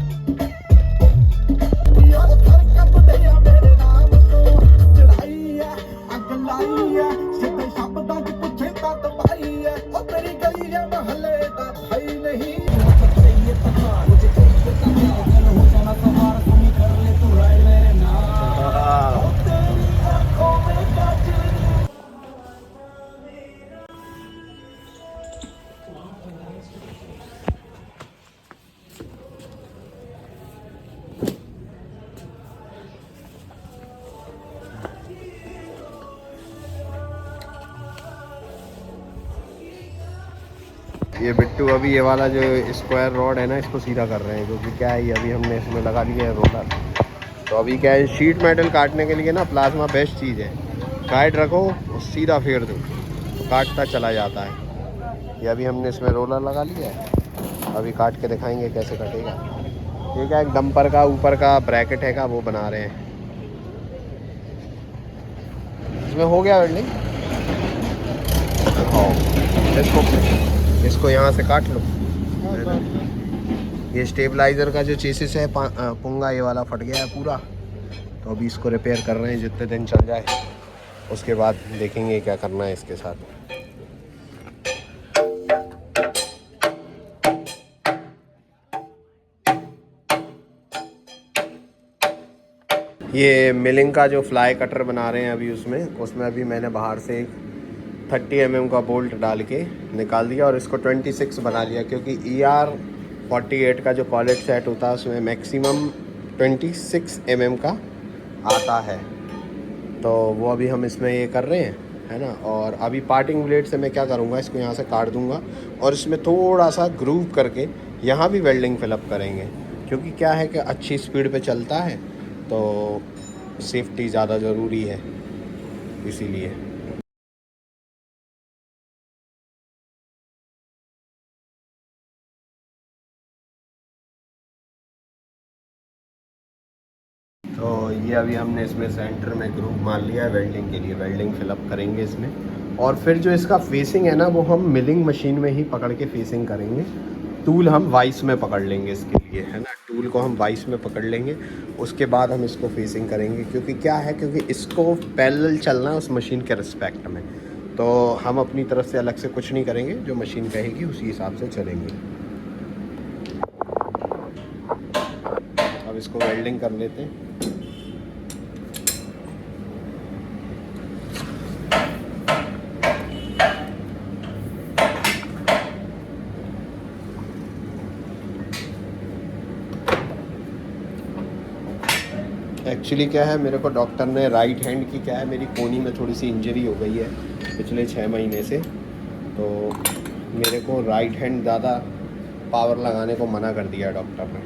ये बिट्टू अभी ये वाला जो स्क्वायर रॉड है ना, इसको सीधा कर रहे हैं, क्योंकि क्या है, ये अभी हमने इसमें लगा लिया है रोलर। तो अभी क्या है, शीट मेटल काटने के लिए ना प्लाज्मा बेस्ट चीज़ है। गाइड रखो और सीधा फेर दो, तो काटता चला जाता है। ये अभी हमने इसमें रोलर लगा लिया है, अभी काट के दिखाएंगे कैसे कटेगा। ये क्या है, डंपर का ऊपर का ब्रैकेट है का वो बना रहे हैं। इसमें हो गया वेल्डिंग। इसको यहाँ से काट लो। ये स्टेबलाइज़र का जो चेसिस है पुंगा ये वाला फट गया है पूरा, तो अभी इसको रिपेयर कर रहे हैं। जितने दिन चल जाए उसके बाद देखेंगे क्या करना है इसके साथ। ये मिलिंग का जो फ्लाई कटर बना रहे हैं अभी उसमें अभी मैंने बाहर से 30 mm का बोल्ट डाल के निकाल दिया और इसको 26 बना लिया, क्योंकि ER48 का जो कॉलेज सेट होता है उसमें मैक्सिमम 26 mm का आता है। तो वो अभी हम इसमें ये कर रहे हैं, है ना। और अभी पार्टिंग ब्लेड से मैं क्या करूँगा, इसको यहाँ से काट दूँगा और इसमें थोड़ा सा ग्रूव करके यहाँ भी वेल्डिंग फिलअप करेंगे, क्योंकि क्या है कि अच्छी स्पीड पे चलता है तो सेफ्टी ज़्यादा ज़रूरी है, इसीलिए। तो ये अभी हमने इसमें सेंटर में ग्रूव मार लिया है वेल्डिंग के लिए, वेल्डिंग फिलअप करेंगे इसमें। और फिर जो इसका फेसिंग है ना वो हम मिलिंग मशीन में ही पकड़ के फेसिंग करेंगे। टूल हम वाइस में पकड़ लेंगे इसके लिए, है ना। टूल को हम वाइस में पकड़ लेंगे, उसके बाद हम इसको फेसिंग करेंगे, क्योंकि क्या है, क्योंकि इसको पैरेलल चलना है उस मशीन के रिस्पेक्ट में। तो हम अपनी तरफ से अलग से कुछ नहीं करेंगे, जो मशीन कहेगी उसी हिसाब से चलेंगे। अब इसको वेल्डिंग कर लेते हैं। एक्चुअली क्या है, मेरे को डॉक्टर ने राइट हैंड की क्या है, मेरी कोहनी में थोड़ी सी इंजरी हो गई है पिछले 6 महीने से, तो मेरे को राइट हैंड ज़्यादा पावर लगाने को मना कर दिया डॉक्टर ने,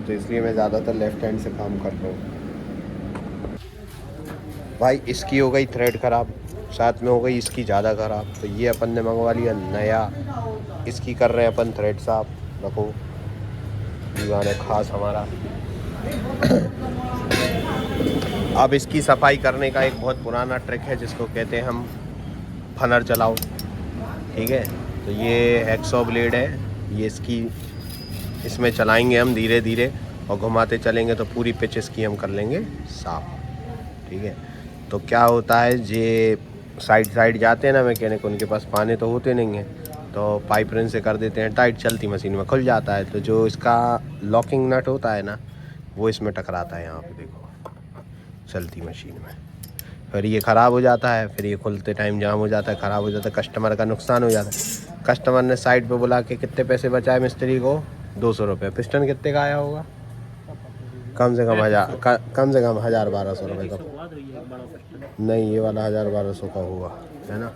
तो इसलिए मैं ज़्यादातर लेफ़्ट हैंड से काम कर रहा हूँ। भाई इसकी हो गई थ्रेड ख़राब, साथ में हो गई इसकी ज़्यादा ख़राब, तो ये अपन ने मंगवा लिया नया। इसकी कर रहे हैं अपन थ्रेड साफ, रखो दीवान है खास हमारा। अब इसकी सफाई करने का एक बहुत पुराना ट्रिक है जिसको कहते हैं हम फनर चलाओ, ठीक है। तो ये हैक्सॉ ब्लेड है, ये इसमें चलाएंगे हम धीरे धीरे और घुमाते चलेंगे तो पूरी पिच इसकी हम कर लेंगे साफ, ठीक है। तो क्या होता है, ये साइड जाते हैं ना मैकेनिक, उनके पास पाने तो होते नहीं हैं, तो पाइप रिंग से कर देते हैं टाइट, चलती मशीन में खुल जाता है। तो जो इसका लॉकिंग नट होता है ना वो इसमें टकराता है, यहाँ पे देखो चलती मशीन में, फिर ये ख़राब हो जाता है, फिर ये खुलते टाइम जाम हो जाता है, ख़राब हो जाता है, कस्टमर का नुकसान हो जाता है। कस्टमर ने साइड पे बुला के कितने पैसे बचाए मिस्त्री को, 200 रुपये। पिस्टन कितने का आया होगा, कम से कम 1000-1200 रुपये का, नहीं ये वाला 1000-1200 का हुआ, है ना।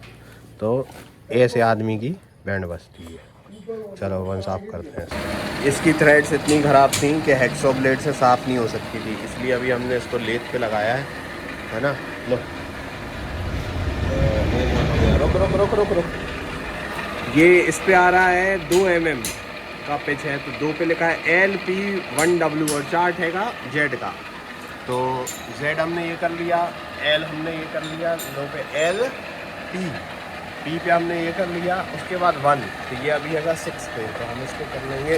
तो ऐसे आदमी की बैंड बजती है। चलो वन साफ करते हैं। इसकी थ्रेड्स इतनी ख़राब थी कि हैक्सॉ ब्लेड से साफ़ नहीं हो सकती थी, इसलिए अभी हमने इसको लेथ पे लगाया है ना। लो रुक। ये इस पे आ रहा है 2 mm का पिच है, तो 2 पे लिखा है LP1W और चार्ट हैगा Z का। तो Z हमने ये कर लिया, L हमने ये कर लिया, लो पे LP P पे हमने ये कर लिया, उसके बाद 1, तो ये अभी हैगा 6 पे, तो हम इसको कर लेंगे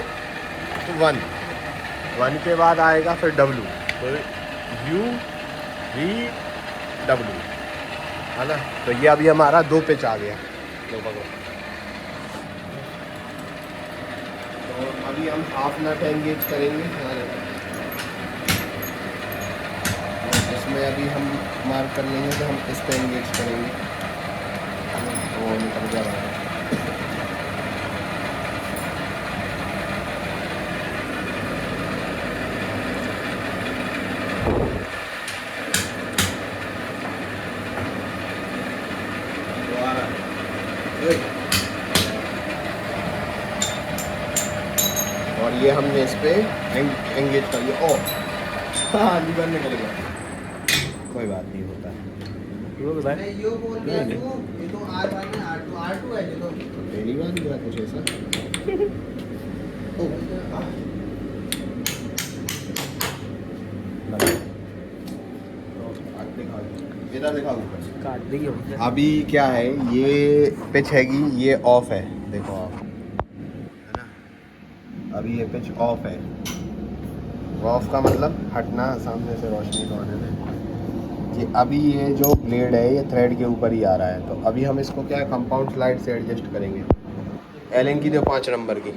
1 के बाद आएगा फिर W, तो UVW, है ना। तो ये अभी हमारा 2 पिच आ गया, लो पकड़ो। तो अभी हम हाफ नट एंगेज करेंगे, इसमें अभी हम मार्क कर लेंगे कि हम इस पे एंगेज करेंगे, वो निकल जा रहा है। और ये हमने इस पे एंगेज कर लिया। ओ हाँ लीवर निकल गया, कोई बात नहीं होता है। मैं यो बोल रहा हूँ, ये तो R1 है, R2 है, ये तो पहली बार नहीं हुआ कुछ ऐसा। काट दी हो। अभी क्या है, ये पिच हैगी, ये ऑफ है, देखो आप, है ना। अभी ये पिच ऑफ है, ऑफ का मतलब हटना, सामने से रोशनी को आने में। कि अभी ये जो ब्लेड है ये थ्रेड के ऊपर ही आ रहा है, तो अभी हम इसको क्या है कंपाउंड स्लाइड से एडजस्ट करेंगे। एलन की दो 5 नंबर की।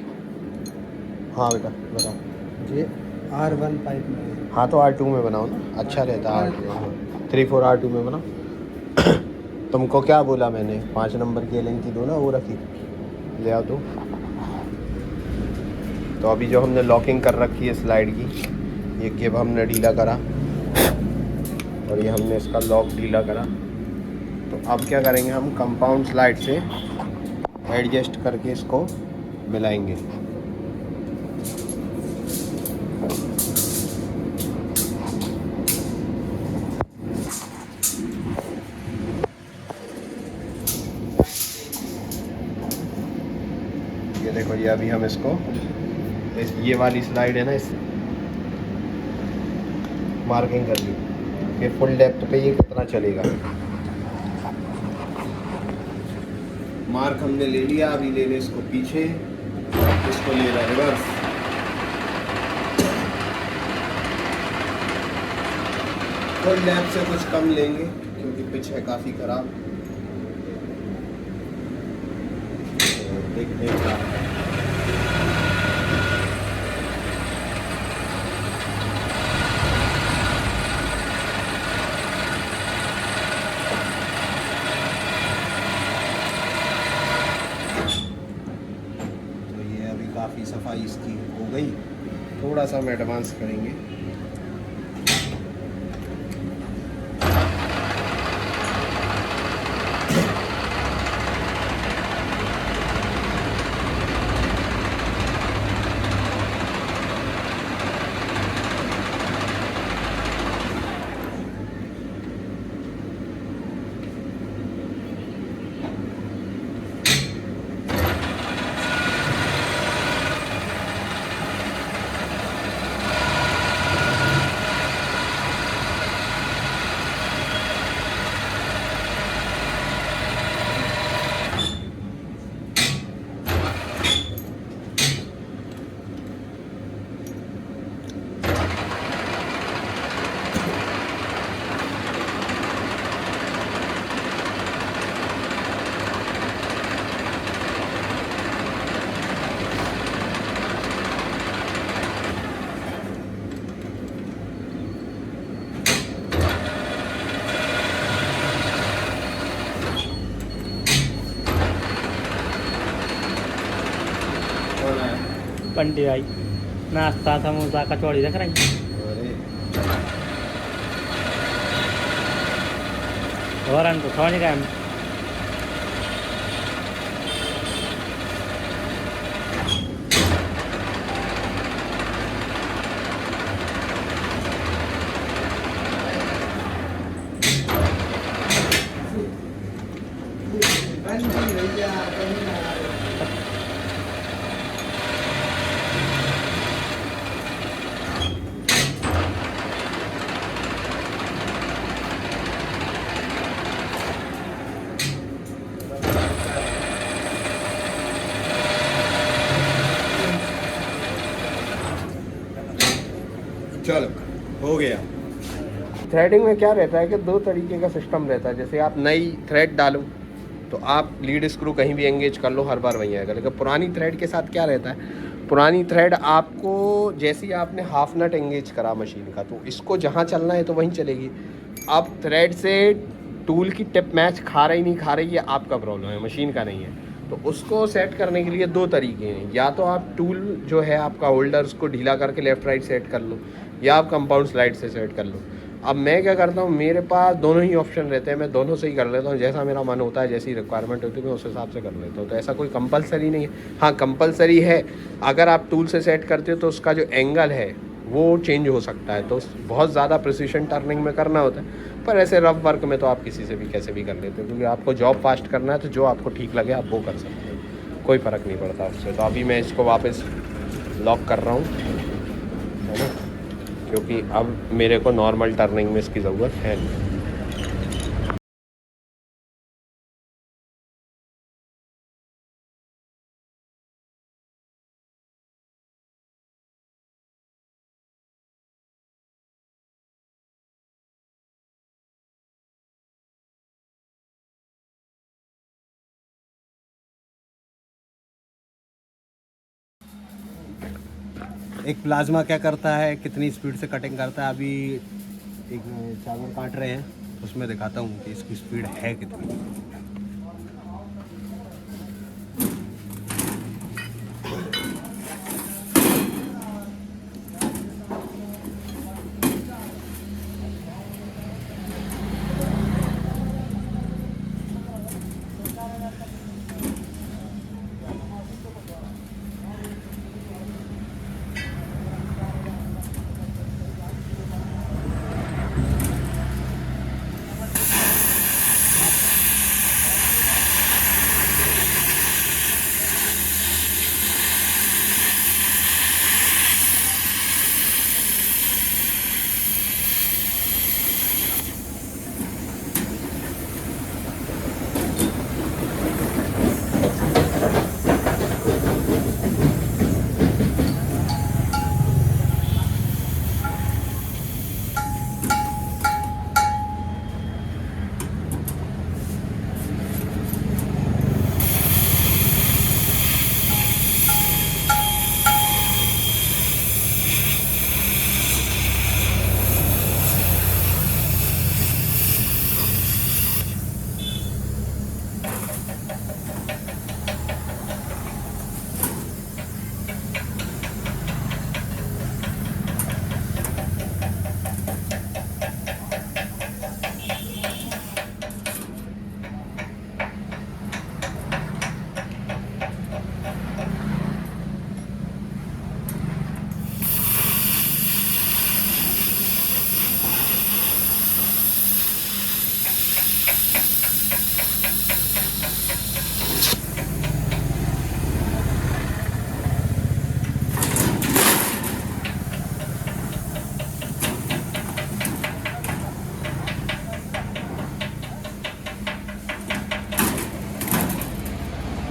हाँ बेटा बताओ। ये R1 पाइप में हाँ तो R2 में बनाओ ना, अच्छा रहता है R2। हाँ 3/4 R2 में बनाओ। तुमको क्या बोला मैंने, 5 नंबर की एलन की दो ना, वो रखी ले आओ तो अभी जो हमने लॉकिंग कर रखी है स्लाइड की, ये गिब हमने ढीला करा और ये हमने इसका लॉक ढीला करा। तो अब क्या करेंगे, हम कंपाउंड स्लाइड से एडजस्ट करके इसको मिलाएंगे। ये देखो, ये अभी हम इसको ये वाली स्लाइड है ना, इस मार्किंग कर ली कि फुल डेप्थ पे ये कितना चलेगा। मार्क हमने ले लिया, अभी ले ले इसको पीछे, इसको ले रहा रिवर्स। फुल डेप्थ से कुछ कम लेंगे क्योंकि पिच है काफ़ी ख़राब। देखने का काफ़ी सफाई इसकी हो गई। थोड़ा सा हम एडवांस करेंगे। पंडित भाई नाश्ता समोसा कचौड़ी रख रही और हम तो समझ गए हम। चलो हो गया। थ्रेडिंग में क्या रहता है कि दो तरीके का सिस्टम रहता है। जैसे आप नई थ्रेड डालो तो आप लीड स्क्रू कहीं भी एंगेज कर लो, हर बार वहीं आएगा। लेकिन पुरानी थ्रेड के साथ क्या रहता है, पुरानी थ्रेड आपको जैसे ही आपने हाफ नट एंगेज करा मशीन का, तो इसको जहाँ चलना है तो वहीं चलेगी। अब थ्रेड से टूल की टिप मैच खा रही नहीं खा रही, ये आपका प्रॉब्लम है, मशीन का नहीं है। तो उसको सेट करने के लिए दो तरीके हैं। या तो आप टूल जो है आपका होल्डर, उसको ढीला करके लेफ़्ट राइट सेट कर लो, या आप कंपाउंड स्लाइड से सेट कर लो। अब मैं क्या करता हूँ, मेरे पास दोनों ही ऑप्शन रहते हैं, मैं दोनों से ही कर लेता हूँ। जैसा मेरा मन होता है, जैसी रिक्वायरमेंट होती है, मैं उस हिसाब से कर लेता हूँ। तो ऐसा कोई कंपलसरी नहीं है। हाँ कंपलसरी है, अगर आप टूल से सेट करते हो तो उसका जो एंगल है वो चेंज हो सकता है, तो बहुत ज़्यादा प्रिसीशन टर्निंग में करना होता है। पर ऐसे रफ वर्क में तो आप किसी से भी कैसे भी कर लेते हो, क्योंकि आपको जॉब फास्ट करना है तो जो आपको ठीक लगे आप वो कर सकते हो, कोई फ़र्क नहीं पड़ता उससे। तो अभी मैं इसको वापस लॉक कर रहा हूँ, है ना, क्योंकि अब मेरे को नॉर्मल टर्निंग में इसकी ज़रूरत है नहीं। एक प्लाज्मा क्या करता है, कितनी स्पीड से कटिंग करता है। अभी एक चावल काट रहे हैं, उसमें दिखाता हूँ कि इसकी स्पीड है कितनी।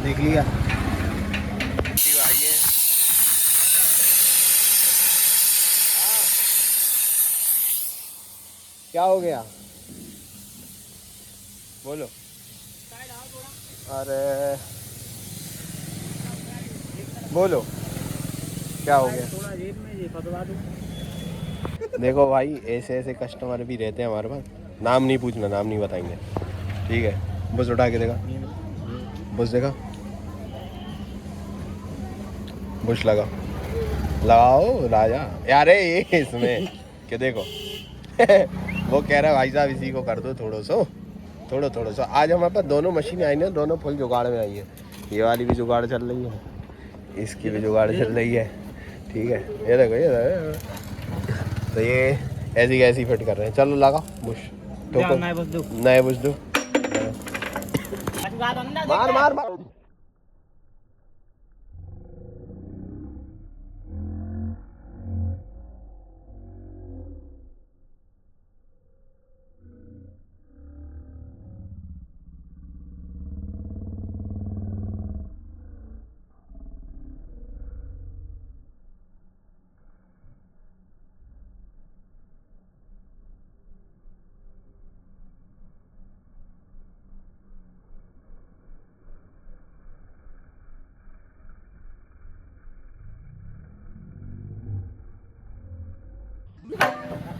देख लिया आइए। क्या हो गया बोलो। अरे बोलो क्या हो गया। थोड़ा जेब में ये फटवा दो। देखो भाई, ऐसे ऐसे कस्टमर भी रहते हैं हमारे पास। नाम नहीं पूछना, नाम नहीं बताएंगे, ठीक है। बस उठा के देखा, बस देखा, बुश लगा, लगाओ राजा यार ये इसमें कि देखो वो कह रहा है भाई साहब इसी को कर दो थोड़ा सा। आज हमारे पास दोनों मशीनें आई ना, दोनों फुल जुगाड़ में आई है। ये वाली भी जुगाड़ चल रही है, इसकी भी जुगाड़ चल रही है, ठीक है। ये देखो तो ये ऐसी कैसी फिट कर रहे हैं। चलो लगा बुश, नए बुश दो, मार मार मार।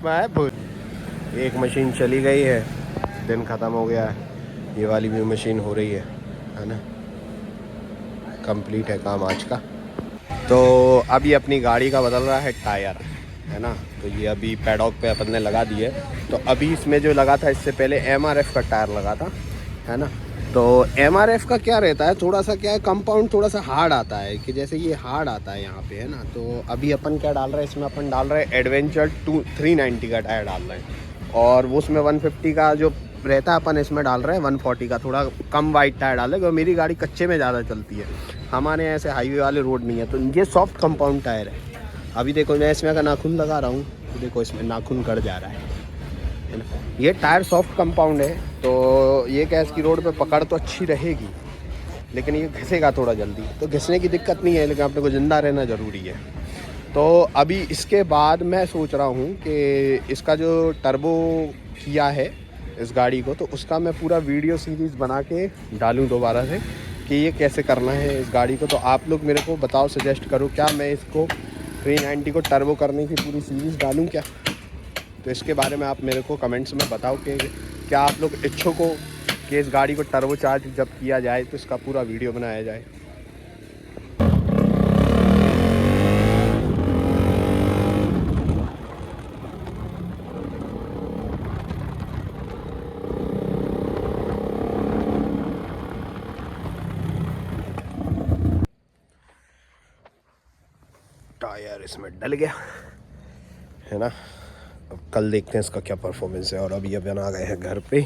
मैं भूल, एक मशीन चली गई है, दिन ख़त्म हो गया है। ये वाली भी मशीन हो रही है ना। कंप्लीट है काम आज का। तो अभी अपनी गाड़ी का बदल रहा है टायर, है ना। तो ये अभी पैडॉक पे अपन ने लगा दिए। तो अभी इसमें जो लगा था, इससे पहले MRF का टायर लगा था, है ना। तो MRF का क्या रहता है, थोड़ा सा क्या है, कंपाउंड थोड़ा सा हार्ड आता है, कि जैसे ये हार्ड आता है यहाँ पे, है ना। तो अभी अपन क्या डाल रहे हैं इसमें, अपन डाल रहे हैं एडवेंचर 390 का टायर डाल रहे हैं। और वो उसमें 150 का जो रहता है, अपन इसमें डाल रहे हैं 140 का, थोड़ा कम वाइड टायर डाल रहे हैं, क्योंकि मेरी गाड़ी कच्चे में ज़्यादा चलती है। हमारे यहाँ ऐसे हाईवे वाले रोड नहीं है। तो ये सॉफ्ट कंपाउंड टायर है। अभी देखो मैं इसमें अगर नाखून लगा रहा हूँ तो देखो इसमें नाखून कट जा रहा है ना। ये टायर सॉफ्ट कंपाउंड है, तो ये क्या इसकी रोड पे पकड़ तो अच्छी रहेगी, लेकिन ये घिसेगा थोड़ा जल्दी। तो घिसने की दिक्कत नहीं है, लेकिन अपने को ज़िंदा रहना ज़रूरी है। तो अभी इसके बाद मैं सोच रहा हूँ कि इसका जो टर्बो किया है इस गाड़ी को, तो उसका मैं पूरा वीडियो सीरीज़ बना के डालूँ दोबारा से कि ये कैसे करना है इस गाड़ी को। तो आप लोग मेरे को बताओ, सजेस्ट करो, क्या मैं इसको 390 को टर्बो करने की पूरी सीरीज़ डालूं क्या? तो इसके बारे में आप मेरे को कमेंट्स में बताओ कि क्या आप लोग इच्छुक हो कि इस गाड़ी को टर्बो चार्ज जब किया जाए तो इसका पूरा वीडियो बनाया जाए। टायर इसमें डल गया है ना। अब कल देखते हैं इसका क्या परफॉर्मेंस है। और अभी अपन आ गए हैं घर पे।